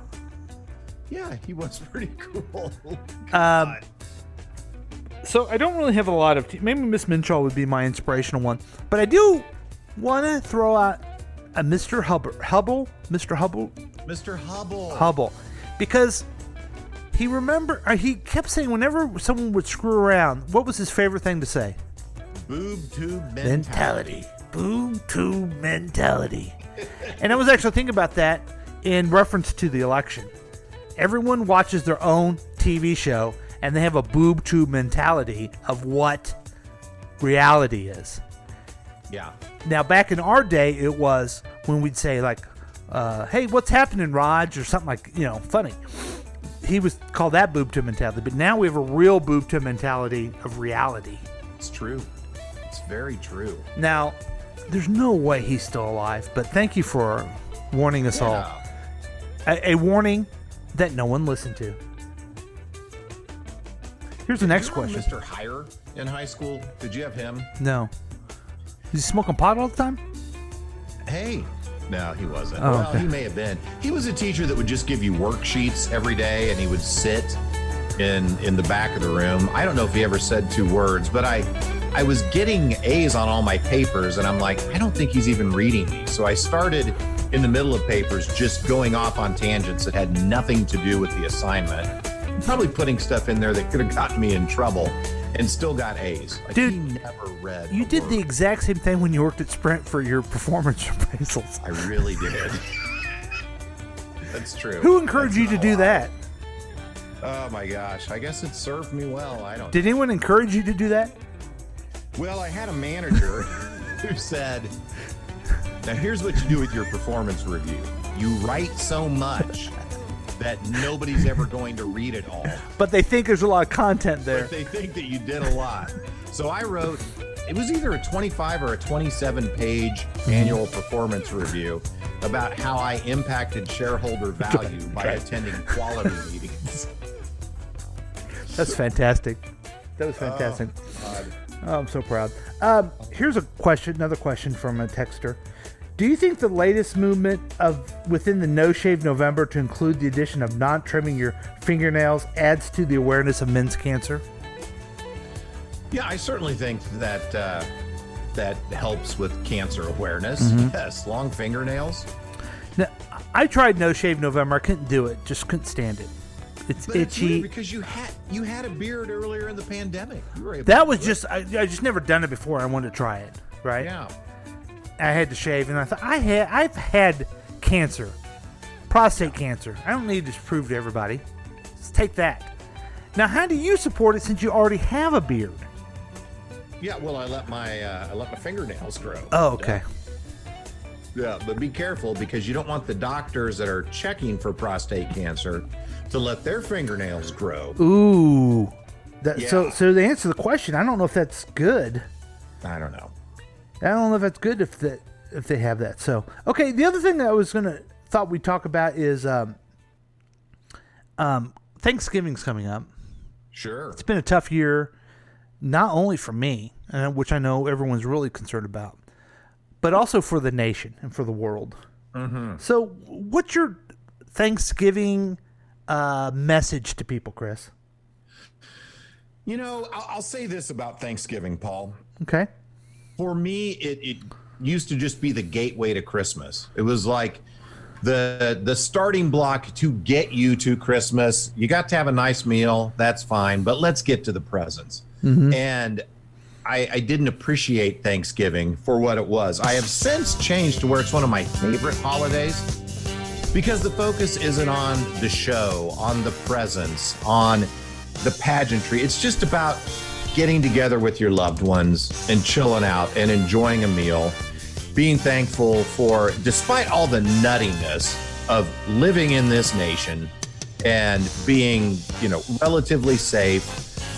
Yeah, he was pretty cool. So I don't really have a lot of... maybe Miss Minshaw would be my inspirational one. But I do want to throw out a Mr. Mr. Hubble. Mr. Hubble. Hubble. Because he kept saying whenever someone would screw around, what was his favorite thing to say? Boob tube mentality. Boob tube mentality. And I was actually thinking about that in reference to the election. Everyone watches their own TV show and they have a boob tube mentality of what reality is. Yeah. Now, back in our day, it was when we'd say, like, hey, what's happening, Raj? Or something like, funny. He was called that boob tube mentality. But now we have a real boob tube mentality of reality. It's true. It's very true. Now, there's no way he's still alive, but thank you for warning us all. A warning that no one listened to. Here's the next question. Mr. Hire in high school? Did you have him? No. Is he smoking pot all the time? Hey, No, he wasn't. Oh, well, okay. he may have been. He was a teacher that would just give you worksheets every day, and he would sit in the back of the room. I don't know if he ever said 2 words, but I was getting A's on all my papers, and I'm like, I don't think he's even reading these. So I started in the middle of papers just going off on tangents that had nothing to do with the assignment, and probably putting stuff in there that could have gotten me in trouble, and still got A's. Like, Dude, he never read. You did the exact same thing when you worked at Sprint for your performance appraisals. I really did. That's true. Who encouraged you to do that? Oh my gosh, I guess it served me well. I don't. Did anyone encourage you to do that? Well, I had a manager who said, now here's what you do with your performance review. You write so much that nobody's ever going to read it all. But they think there's a lot of content there. But they think that you did a lot. So I wrote, it was either a 25 or a 27-page annual performance review about how I impacted shareholder value by attending quality meetings. That's fantastic. That was fantastic. Oh, I'm so proud. Here's another question from a texter. Do you think the latest movement within the No Shave November to include the addition of not trimming your fingernails adds to the awareness of men's cancer? Yeah, I certainly think that that helps with cancer awareness. Mhm. Yes, long fingernails. Now, I tried No Shave November. I couldn't do it. Just couldn't stand it. It's But it's itchy. weird because you had a beard earlier in the pandemic. You were able That to was do just I just never done it before. I wanted to try it. Right? Yeah. I had to shave, and I thought I've had cancer, prostate cancer. I don't need to prove to everybody. Just take that. Now, how do you support it since you already have a beard? Yeah, well, I let my fingernails grow. Oh, okay. Yeah, but be careful because you don't want the doctors that are checking for prostate cancer to let their fingernails grow. Ooh. Yeah. So to answer the question, I don't know if that's good. I don't know. I don't know if that's good if they have that. So okay, the other thing that I was thought we'd talk about is Thanksgiving's coming up. Sure. It's been a tough year, not only for me, which I know everyone's really concerned about, but also for the nation and for the world. Mm-hmm. So what's your Thanksgiving message to people, Chris? You know, I'll say this about Thanksgiving, Paul. Okay. For me, it used to just be the gateway to Christmas. It was like the starting block to get you to Christmas. You got to have a nice meal. That's fine. But let's get to the presents. Mhm. And I didn't appreciate Thanksgiving for what it was. I have since changed to where it's one of my favorite holidays because the focus isn't on the show, on the presents, on the pageantry. It's just about getting together with your loved ones and chilling out and enjoying a meal, being thankful for, despite all the nuttiness of living in this nation and being, relatively safe,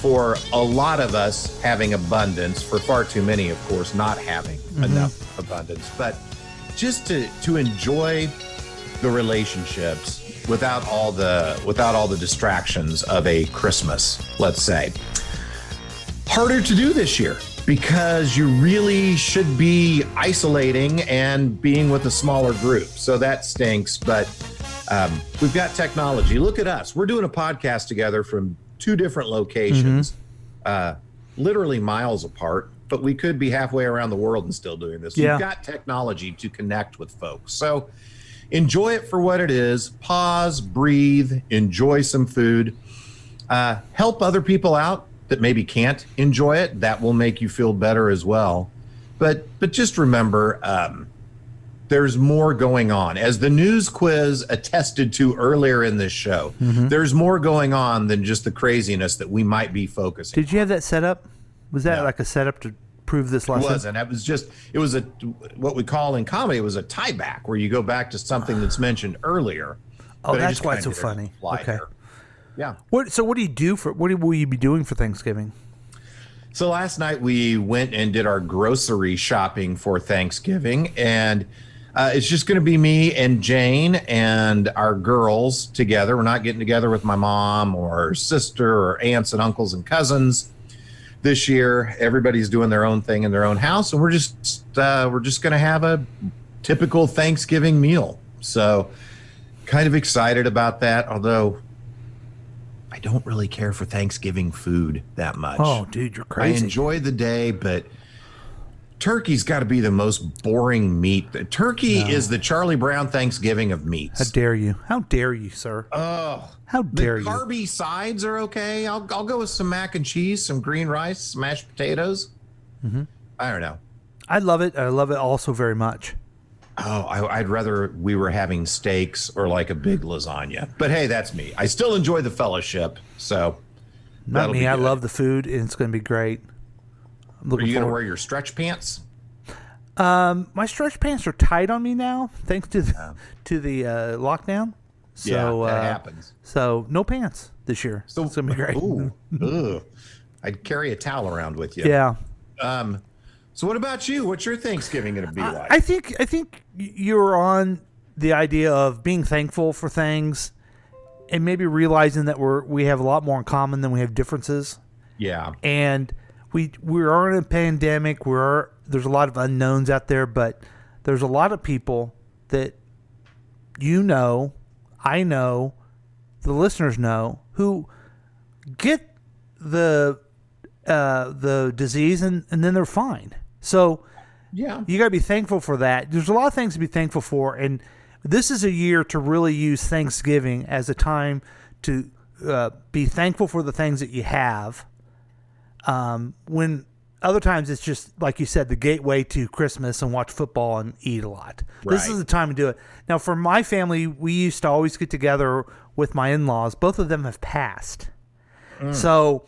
for a lot of us having abundance, for far too many, of course, not having enough abundance, but just to enjoy the relationships without all the distractions of a Christmas, let's say. Harder to do this year because you really should be isolating and being with a smaller group. So that stinks, but we've got technology. Look at us. We're doing a podcast together from 2 different locations, literally miles apart, but we could be halfway around the world and still doing this. Yeah. We've got technology to connect with folks. So enjoy it for what it is. Pause, breathe, enjoy some food, help other people out that maybe can't enjoy it. That will make you feel better as well. But just remember, there's more going on. As the news quiz attested to earlier in this show, there's more going on than just the craziness that we might be focusing. Did you have that set up? Was that like a setup to prove this lesson? It wasn't. It was what we call in comedy, it was a tie back where you go back to something that's mentioned earlier. Oh, But I that's just why kinda it's so did it funny. fly Okay. there. Yeah. What will you be doing for Thanksgiving? So last night we went and did our grocery shopping for Thanksgiving, and it's just going to be me and Jane and our girls together. We're not getting together with my mom or sister or aunts and uncles and cousins this year. Everybody's doing their own thing in their own house, and we're just going to have a typical Thanksgiving meal. So kind of excited about that, although I don't really care for Thanksgiving food that much. Oh, dude, you're crazy. I enjoy the day, but turkey's got to be the most boring meat. Turkey is the Charlie Brown Thanksgiving of meats. How dare you? How dare you, sir? Oh, how dare you? The carby sides are okay. I'll go with some mac and cheese, some green rice, some mashed potatoes. Mm-hmm. I don't know. I love it. I love it also very much. Oh, I'd rather we were having steaks or like a big lasagna. But hey, that's me. I still enjoy the fellowship. So not me. I love the food, and it's going to be great. Are you going to wear your stretch pants? My stretch pants are tight on me now, thanks to the lockdown. So, that happens. So no pants this year. So it's going to be great. Ooh, I'd carry a towel around with you. Yeah. So what about you? What's your Thanksgiving going to be like? I think you're on the idea of being thankful for things, and maybe realizing that we have a lot more in common than we have differences. Yeah. And we are in a pandemic. There's a lot of unknowns out there, but there's a lot of people that I know, the listeners know, who get the disease and then they're fine. So yeah, you got to be thankful for that. There's a lot of things to be thankful for, and this is a year to really use Thanksgiving as a time to be thankful for the things that you have. When other times it's just, like you said, the gateway to Christmas and watch football and eat a lot. Right. This is the time to do it. Now, for my family, we used to always get together with my in-laws. Both of them have passed. So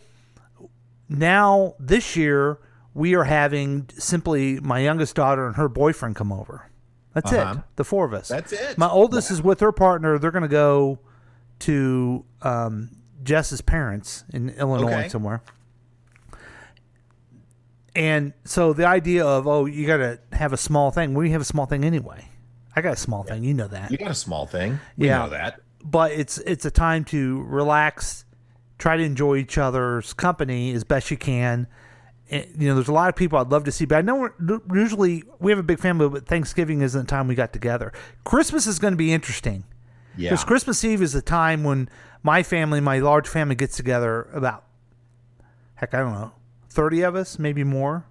now this year we are having simply my youngest daughter and her boyfriend come over. That's it. The four of us. That's it. My oldest is with her partner. They're going to go to Jess's parents in Illinois somewhere. And so the idea of, you got to have a small thing. We have a small thing anyway. I got a small thing. You know that. You got a small thing. We know that. But it's a time to relax, try to enjoy each other's company as best you can. And, there's a lot of people I'd love to see, but I know usually we have a big family, but Thanksgiving isn't the time we got together. Christmas is going to be interesting. Yeah. Because Christmas Eve is the time when my large family gets together about, I don't know, 30 of us, maybe more.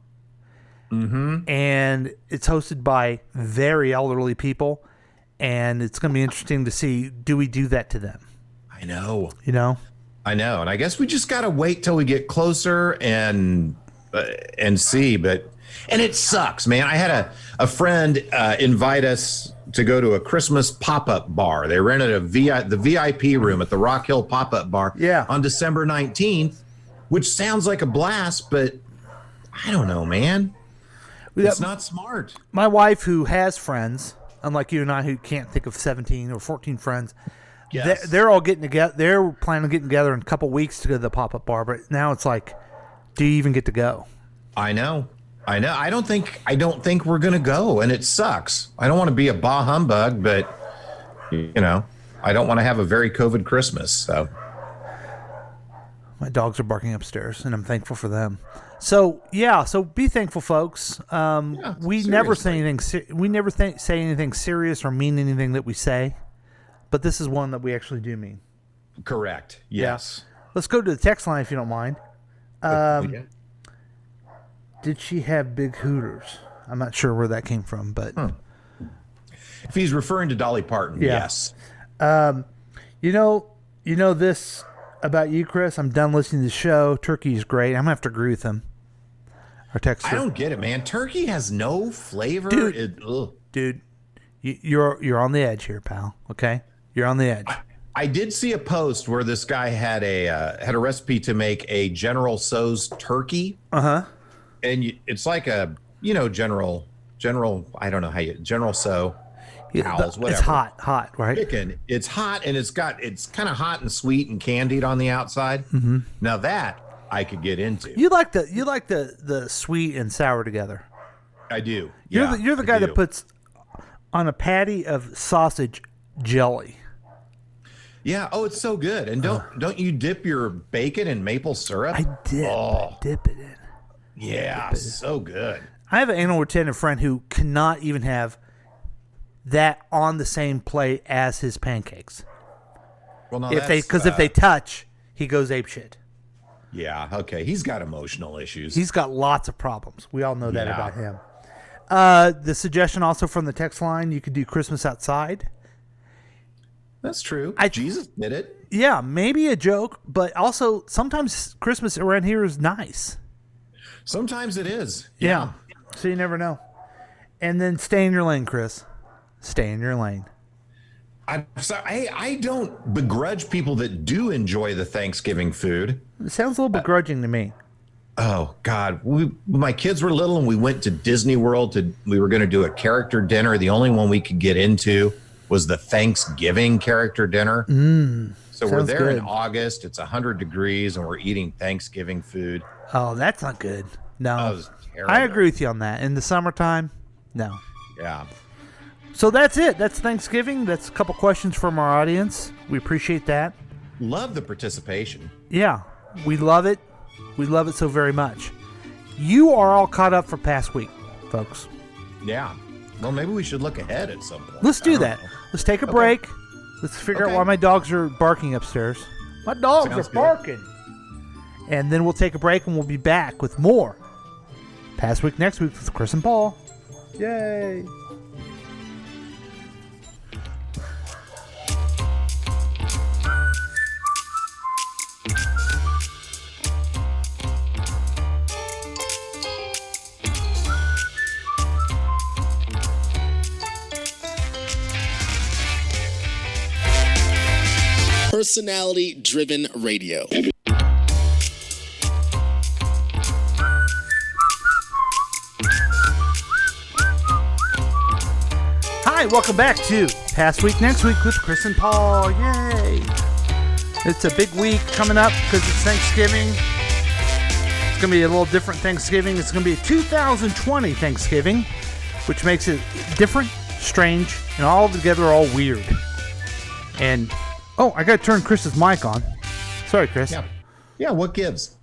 Mm-hmm. And it's hosted by very elderly people. And it's going to be interesting to see, do we do that to them? I know. I know. And I guess we just got to wait till we get closer and see. And it sucks, man. I had a friend invite us to go to a Christmas pop-up bar. They rented the VIP room at the Rock Hill pop-up bar on December 19th, which sounds like a blast, but I don't know, man. It's not smart. My wife, who has friends, unlike you and I, who can't think of 17 or 14 friends, they're all getting together. They're planning on getting together in a couple weeks to go to the pop-up bar, but now it's like, do you even get to go? I know. I don't think we're gonna go, and it sucks. I don't want to be a bah humbug, but I don't want to have a very COVID Christmas. So my dogs are barking upstairs, and I'm thankful for them. So be thankful, folks. We never say anything. We never say anything serious or mean anything that we say, but this is one that we actually do mean. Correct. Yes. Yeah. Let's go to the text line if you don't mind. Did she have big hooters? I'm not sure where that came from, but if he's referring to Dolly Parton, yes. You know this about you, Chris. I'm done listening to the show. Turkey is great. I'm gonna have to agree with him. Our texter. I don't get it, man. Turkey has no flavor. Dude, you're on the edge here, pal. Okay, you're on the edge. I did see a post where this guy had a recipe to make a General Tso's turkey. And it's like a General. I don't know how General Tso. Towels, whatever. It's hot, right? Chicken. It's hot, and it's kind of hot and sweet and candied on the outside. Mm-hmm. Now that I could get into. You like the sweet and sour together. I do. You're the guy that puts on a patty of sausage jelly. Yeah. Oh, it's so good. And don't you dip your bacon in maple syrup? I did. I dip it in. Yeah, so good. I have an anal retentive friend who cannot even have that on the same plate as his pancakes. Well, no, if they touch, he goes apeshit. Yeah, okay. He's got emotional issues. He's got lots of problems. We all know that Yeah. about him. The suggestion also from the text line, you could do Christmas outside. That's true. Jesus did it. Yeah, maybe a joke, but also sometimes Christmas around here is nice. Sometimes it is. Yeah. So you never know. And then stay in your lane, Chris. Stay in your lane. I don't begrudge people that do enjoy the Thanksgiving food. It sounds a little begrudging to me. Oh God, my kids were little and we went to Disney World we were going to do a character dinner. The only one we could get into was the Thanksgiving character dinner. So we're there in August. It's 100 degrees and we're eating Thanksgiving food. Oh, that's not good. No. That was terrible. I agree with you on that. In the summertime, no. Yeah. So that's it. That's Thanksgiving. That's a couple questions from our audience. We appreciate that. Love the participation. Yeah, we love it. We love it so very much. You are all caught up for past week, folks. Yeah. Well, maybe we should look ahead at some point. Let's do that. know. Let's take a break. Let's figure out why my dogs are barking upstairs. My dogs Sounds are good. barking. And then we'll take a break and we'll be back with more Past Week Next Week with Chris and Paul. Yay. Personality-driven radio. Hi, welcome back to Past Week Next Week with Chris and Paul. Yay! It's a big week coming up because it's Thanksgiving. It's going to be a little different Thanksgiving. It's going to be a 2020 Thanksgiving, which makes it different, strange, and all together all weird. And, I got to turn Chris's mic on. Sorry, Chris. Yeah, what gives?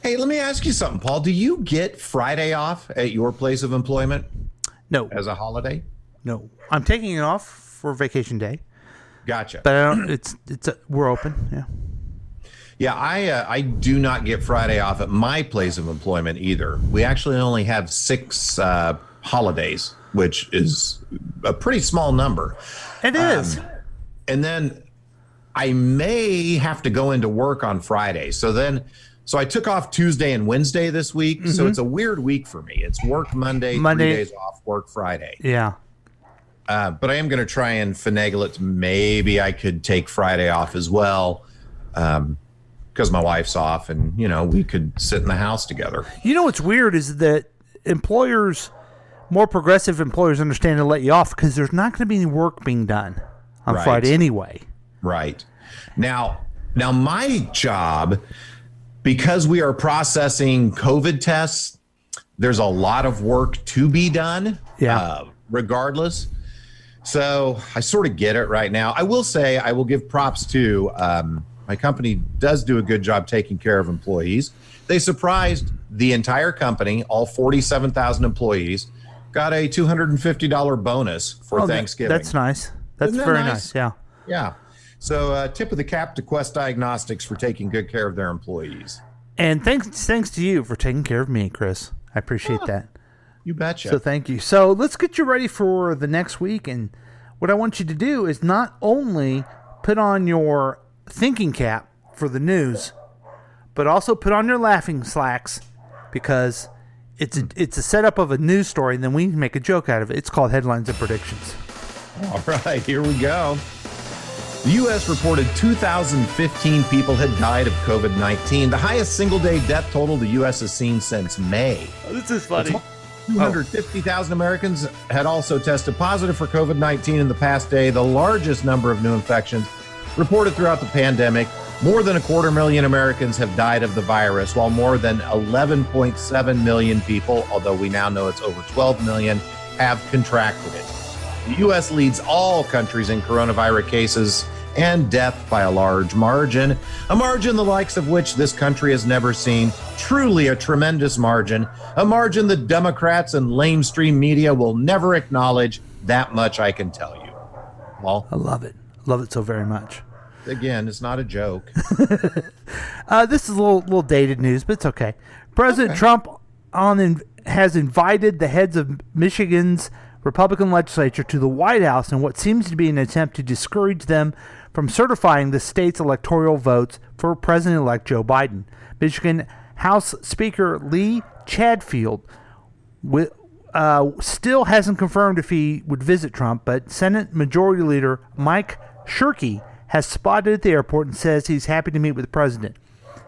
Hey, let me ask you something, Paul. Do you get Friday off at your place of employment? No. As a holiday? No. I'm taking it off for vacation day. Gotcha. But I don't, we're open, yeah. Yeah, I do not get Friday off at my place of employment either. We actually only have 6 holidays, which is a pretty small number. It is. And then I may have to go into work on Friday. So I took off Tuesday and Wednesday this week. Mm-hmm. So it's a weird week for me. It's work Monday, 3 days off, work Friday. Yeah. But I am going to try and finagle it. Maybe I could take Friday off as well. Because my wife's off and, we could sit in the house together. You know what's weird is that more progressive employers understand to let you off because there's not going to be any work being done on Friday anyway. Right. Now my job, because we are processing COVID tests, there's a lot of work to be done. Yeah. Regardless. So I sort of get it right now. I will say I will give props to my company does do a good job taking care of employees. They surprised the entire company, all 47,000 employees, got a $250 bonus for Thanksgiving. That's nice. That's very nice. Yeah. Yeah. So tip of the cap to Quest Diagnostics for taking good care of their employees. And thanks to you for taking care of me, Chris. I appreciate that. You betcha. So thank you. So let's get you ready for the next week. And what I want you to do is not only put on your thinking cap for the news, but also put on your laughing slacks because it's a setup of a news story, and then we make a joke out of it. It's called Headlines and Predictions. All right, here we go. The U.S. reported 2,015 people had died of COVID-19, the highest single-day death total the U.S. has seen since May. This is funny. 250,000 Americans had also tested positive for COVID-19 in the past day, the largest number of new infections reported throughout the pandemic. More than 250,000 Americans have died of the virus, while more than 11.7 million people, although we now know it's over 12 million, have contracted it. The U.S. leads all countries in coronavirus cases and death by a large margin, a margin the likes of which this country has never seen. Truly a tremendous margin, a margin the Democrats and lamestream media will never acknowledge, That much I can tell you. Well, I love it. Love it so very much. Again, it's not a joke. This is a little dated news, but it's okay. President Trump has invited the heads of Michigan's Republican legislature to the White House in what seems to be an attempt to discourage them from certifying the state's electoral votes for President-elect Joe Biden. Michigan House Speaker Lee Chatfield still hasn't confirmed if he would visit Trump, but Senate Majority Leader Mike Shirkey has spotted at the airport and says he's happy to meet with the president.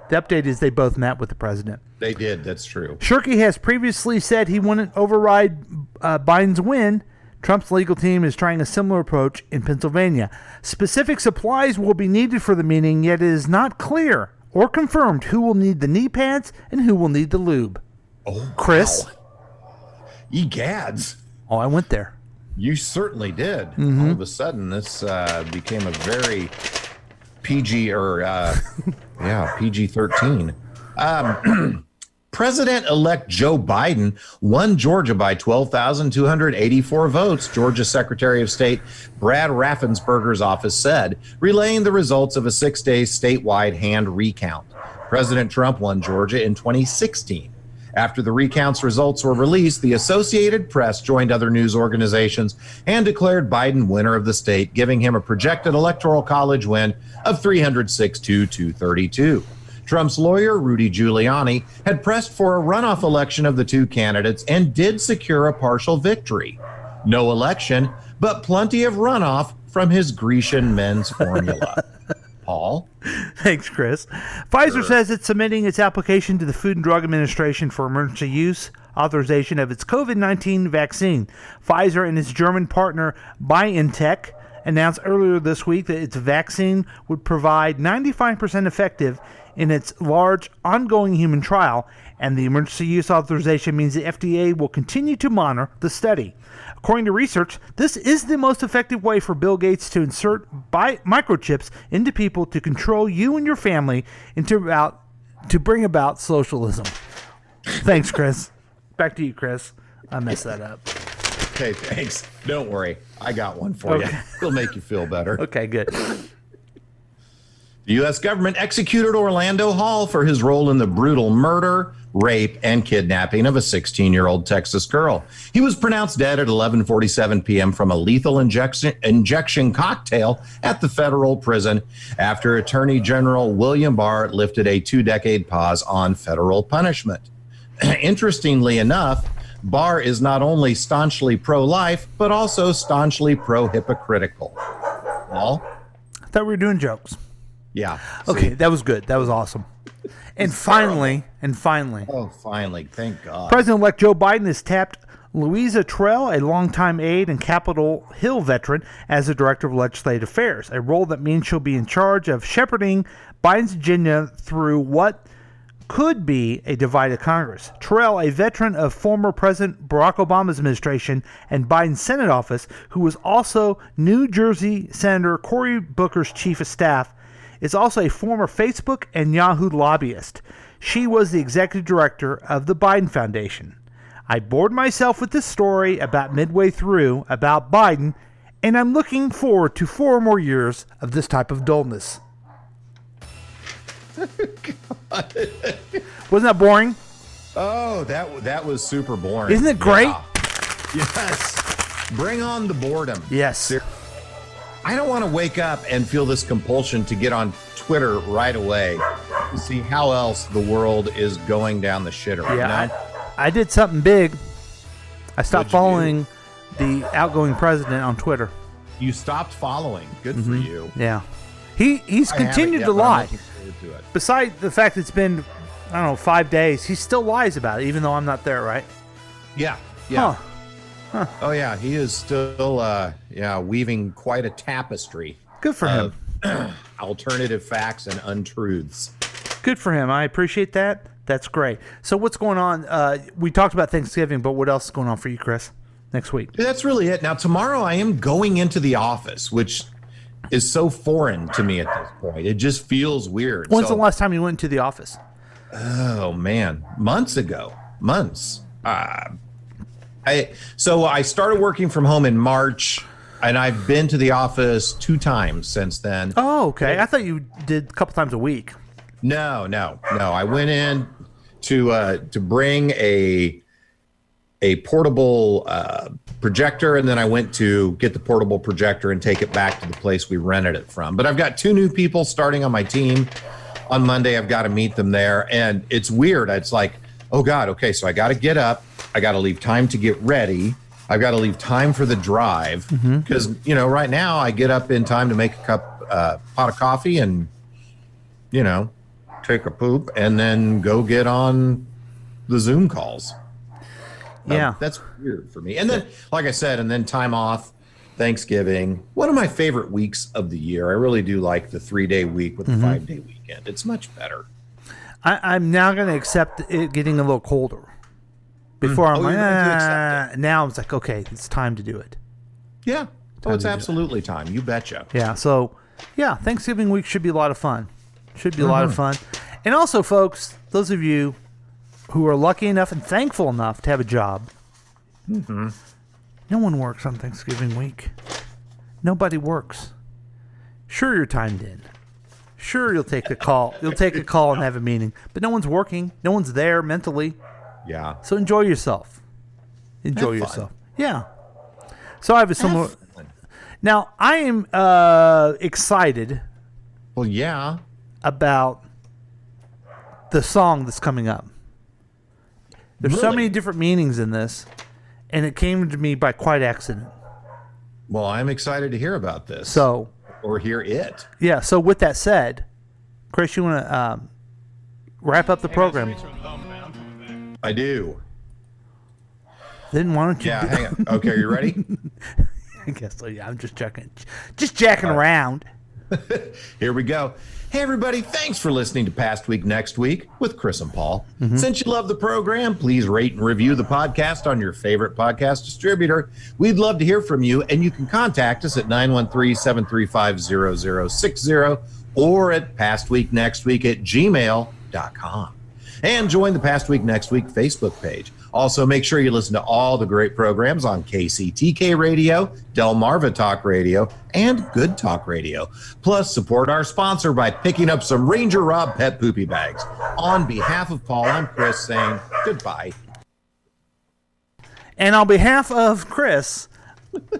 The update is they both met with the president. They did. That's true. Shirkey has previously said he wouldn't override Biden's win. Trump's legal team is trying a similar approach in Pennsylvania. Specific supplies will be needed for the meeting, yet it is not clear or confirmed who will need the knee pads and who will need the lube. Oh, Chris? Wow. Egads. Oh, I went there. You certainly did. Mm-hmm. All of a sudden, this became a very PG PG-13. President-elect Joe Biden won Georgia by 12,284 votes, Georgia Secretary of State Brad Raffensperger's office said, relaying the results of a 6-day statewide hand recount. President Trump won Georgia in 2016. After the recount's results were released, the Associated Press joined other news organizations and declared Biden winner of the state, giving him a projected Electoral College win of 306 to 232. Trump's lawyer, Rudy Giuliani, had pressed for a runoff election of the two candidates and did secure a partial victory. No election, but plenty of runoff from his Grecian men's formula. Paul? Thanks, Chris. Pfizer says it's submitting its application to the Food and Drug Administration for emergency use authorization of its COVID-19 vaccine. Pfizer and its German partner BioNTech announced earlier this week that its vaccine would provide 95% effective in its large ongoing human trial, and the emergency use authorization means the FDA will continue to monitor the study. According to research, this is the most effective way for Bill Gates to insert microchips into people to control you and your family to bring about socialism. Thanks, Chris. Back to you, Chris. I messed that up. Okay, thanks. Don't worry. I got one for you. It'll make you feel better. Okay, good. The U.S. government executed Orlando Hall for his role in the brutal murder, rape, and kidnapping of a 16-year-old Texas girl. He was pronounced dead at 11:47 p.m. from a lethal injection cocktail at the federal prison after Attorney General William Barr lifted a 2-decade pause on federal punishment. Interestingly enough, Barr is not only staunchly pro-life, but also staunchly pro-hypocritical. Paul? I thought we were doing jokes. Yeah. Okay, that was good. That was awesome. And finally. Oh, finally. Thank God. President-elect Joe Biden has tapped Louisa Trell, a longtime aide and Capitol Hill veteran, as the Director of Legislative Affairs, a role that means she'll be in charge of shepherding Biden's agenda through what could be a divided Congress. Terrell, a veteran of former President Barack Obama's administration and Biden's Senate office, who was also New Jersey Senator Cory Booker's chief of staff, is also a former Facebook and Yahoo lobbyist. She was the executive director of the Biden Foundation. I bored myself with this story about midway through about Biden, and I'm looking forward to 4 more years of this type of dullness. Wasn't that boring? Oh, that was super boring. Isn't it great? Yeah. Yes. Bring on the boredom. Yes. I don't want to wake up and feel this compulsion to get on Twitter right away to see how else the world is going down the shitter. Yeah, you know? I did something big. I stopped following the outgoing president on Twitter. You stopped following. Good for you. Yeah. He's continued to lie. To it. Besides the fact it's been, 5 days, he still lies about it, even though I'm not there, right? Yeah. Yeah. Huh. Oh, yeah. He is still, weaving quite a tapestry. Good for him. Alternative facts and untruths. Good for him. I appreciate that. That's great. So what's going on? We talked about Thanksgiving, but what else is going on for you, Chris, next week? That's really it. Now, tomorrow I am going into the office, which is so foreign to me at this point. It just feels weird. When's the last time you went to the office? Oh, man. Months ago. Months. So I started working from home in March, and I've been to the office 2 times since then. Oh, okay. I thought you did a couple times a week. No. I went in to bring a portable projector, and then I went to get the portable projector and take it back to the place we rented it from. But I've got 2 new people starting on my team on Monday. I've got to meet them there, and it's weird. It's like, oh God, okay, so I got to get up. I got to leave time to get ready. I've got to leave time for the drive because, right now I get up in time to make a pot of coffee and, take a poop and then go get on the Zoom calls. Yeah. That's weird for me. And then, like I said, and then time off, Thanksgiving. One of my favorite weeks of the year. I really do like the 3-day week with the 5-day weekend. It's much better. I'm now going to accept it getting a little colder. Before I'm like, now I'm like, okay, it's time to do it. Yeah. It's absolutely time. You betcha. Yeah. So, Thanksgiving week should be a lot of fun. A lot of fun. And also, folks, those of you who are lucky enough and thankful enough to have a job, no one works on Thanksgiving week. Nobody works. Sure, you're timed in. Sure, you'll take a call. You'll take a call and have a meeting. But no one's working. No one's there mentally. Yeah. So enjoy yourself. Enjoy yourself. Yeah. So I have a similar. Now I am excited. Well, yeah. About the song that's coming up. There's so many different meanings in this, and it came to me by quite accident. Well, I'm excited to hear about this. So. Or hear it. Yeah. So with that said, Chris, you want to wrap up the program? I do. Then why don't you? Yeah, hang on. Okay, are you ready? I guess so. Yeah, I'm just jacking around. Here we go. Hey, everybody. Thanks for listening to Past Week, Next Week with Chris and Paul. Since you love the program, please rate and review the podcast on your favorite podcast distributor. We'd love to hear from you, and you can contact us at 913-735-0060 or at pastweeknextweek@gmail.com. And join the Past Week Next Week Facebook page. Also, make sure you listen to all the great programs on KCTK Radio, Delmarva Talk Radio, and Good Talk Radio. Plus, support our sponsor by picking up some Ranger Rob Pet Poopy Bags. On behalf of Paul, I'm Chris saying goodbye. And on behalf of Chris,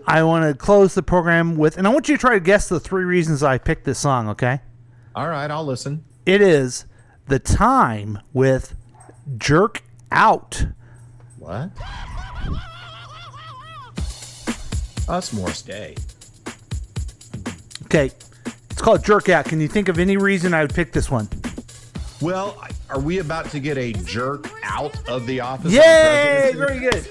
I want to close the program with, and I want you to try to guess the 3 reasons I picked this song, okay? All right, I'll listen. It is The Time with Jerk Out. What? Us Morse Day. Okay, it's called Jerk Out. Can you think of any reason I would pick this one? Well, are we about to get a jerk out of the office? Yay! Very good.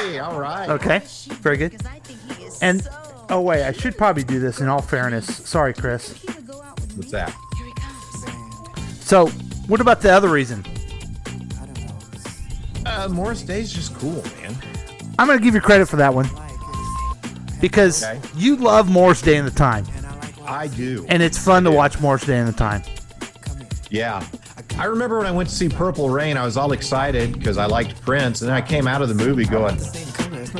Yay! All right. Okay, very good. And, oh wait, I should probably do this in all fairness. Sorry, Chris. What's that? So, what about the other reason? Morris Day's just cool, man. I'm going to give you credit for that one. Because you love Morris Day and the Time. I do. And it's fun to watch Morris Day and the Time. Yeah. I remember when I went to see Purple Rain, I was all excited because I liked Prince. And then I came out of the movie going,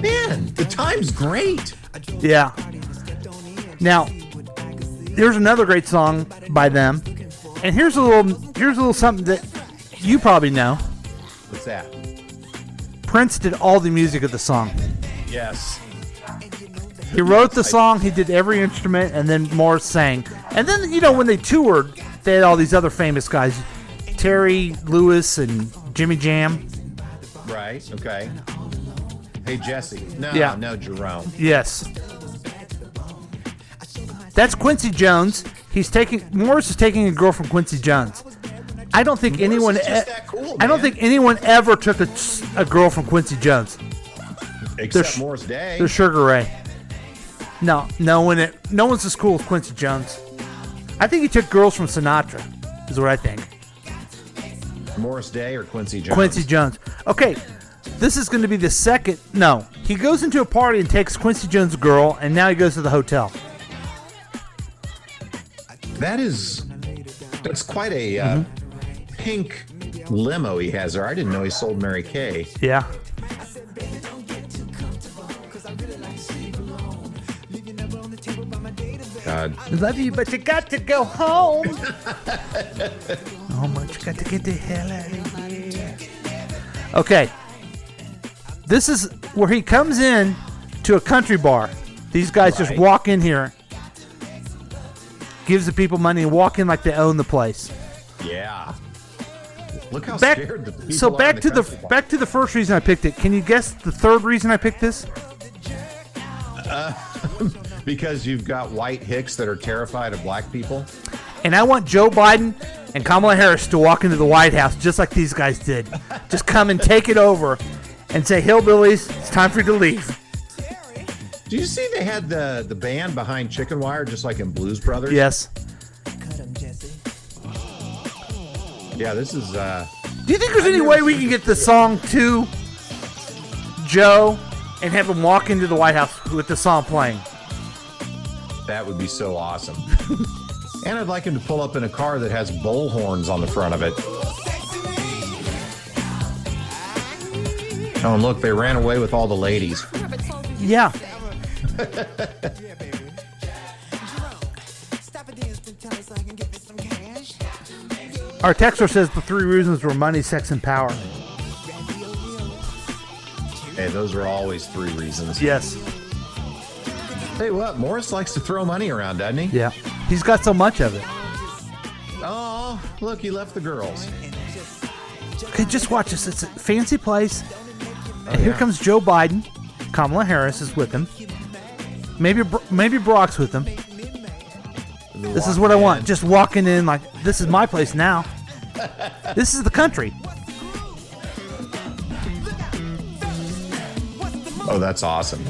man, the Time's great. Yeah. Now, here's another great song by them. And here's a little something that you probably know. What's that? Prince did all the music of the song. Yes. He wrote the song, he did every instrument, and then Morris sang. And then, when they toured, they had all these other famous guys. Terry Lewis and Jimmy Jam. Right, okay. Hey, Jesse. No, Jerome. Yes. That's Quincy Jones. Morris is taking a girl from Quincy Jones. I don't think anyone ever took a girl from Quincy Jones. Except Morris Day. They're Sugar Ray. No one's as cool as Quincy Jones. I think he took girls from Sinatra, is what I think. Morris Day or Quincy Jones? Quincy Jones. Okay, this is going to be the second. No, he goes into a party and takes Quincy Jones' girl, and now he goes to the hotel. That's quite a pink limo he has there. I didn't know he sold Mary Kay. Yeah. God. I love you, but you got to go home. Oh, but you got to get the hell out of here. Okay. This is where he comes in to a country bar. These guys just walk in here, gives the people money, and walk in like they own the place. Yeah. Look how scared the people So are back in to the the country bar. back to the first reason I picked it. Can you guess the third reason I picked this? Because you've got white hicks that are terrified of black people. And I want Joe Biden and Kamala Harris to walk into the White House just like these guys did. Just come and take it over and say, hillbillies, it's time for you to leave. Do you see they had the band behind Chicken Wire just like in Blues Brothers? Yes. Yeah, this is... Do you think there's any way we can get the song to Joe and have him walk into the White House with the song playing? That would be so awesome. And I'd like him to pull up in a car that has bull horns on the front of it. Oh, and look, they ran away with all the ladies. Yeah. Our texter says the three reasons were money, sex, and power. Hey, those are always three reasons. Yes. Hey, what? Morris likes to throw money around, doesn't he? Yeah. He's got so much of it. Oh, look, he left the girls. Okay, just watch this. It's a fancy place. And here comes Joe Biden. Kamala Harris is with him. Maybe Brock's with him. This is what I want. Just walking in like, this is my place now. This is the country. Oh, that's awesome.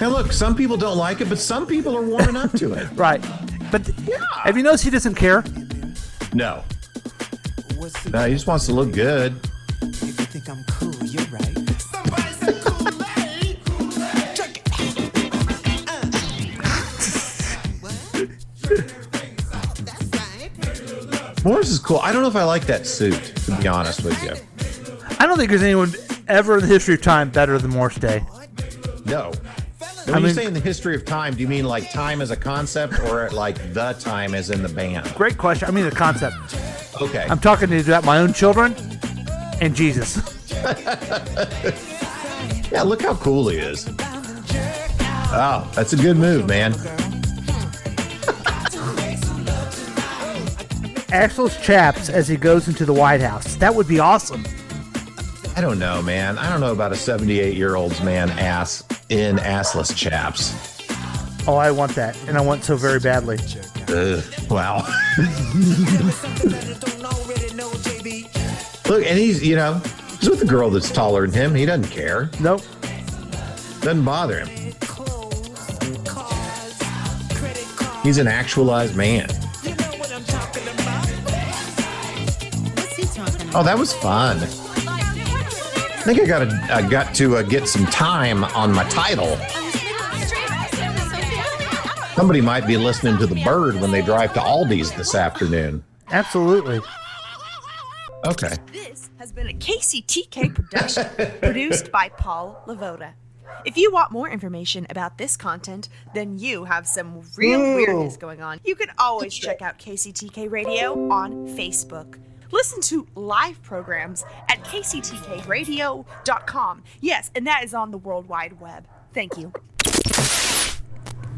And look, some people don't like it, but some people are warming up to it. Right. But have you noticed he doesn't care? No. No, he just wants to look good. If you think I'm cool, you're right. Morris is cool. I don't know if I like that suit, to be honest with you. I don't think there's anyone ever in the history of time better than Morris Day. No. Now, when you say in the history of time, do you mean like time as a concept or like the time as in the band? Great question. I mean the concept. Okay. I'm talking about my own children and Jesus. Yeah, look how cool he is. Oh, that's a good move, man. Axel's chaps as he goes into the White House. That would be awesome. I don't know, man. I don't know about a 78-year-old's man ass in assless chaps. Oh, I want that, and I want it so very badly. Ugh, wow. Look, and he's with a girl that's taller than him. He doesn't care. Nope. Doesn't bother him. He's an actualized man. Oh, that was fun. I think I got to get some time on my title. Somebody might be listening to the bird when they drive to Aldi's this afternoon. Absolutely. Okay. This has been a KCTK production, produced by Paul Lavoda. If you want more information about this content, then you have some real weirdness going on. You can always check out KCTK Radio on Facebook. Listen to live programs at kctkradio.com. Yes, and that is on the World Wide Web. Thank you.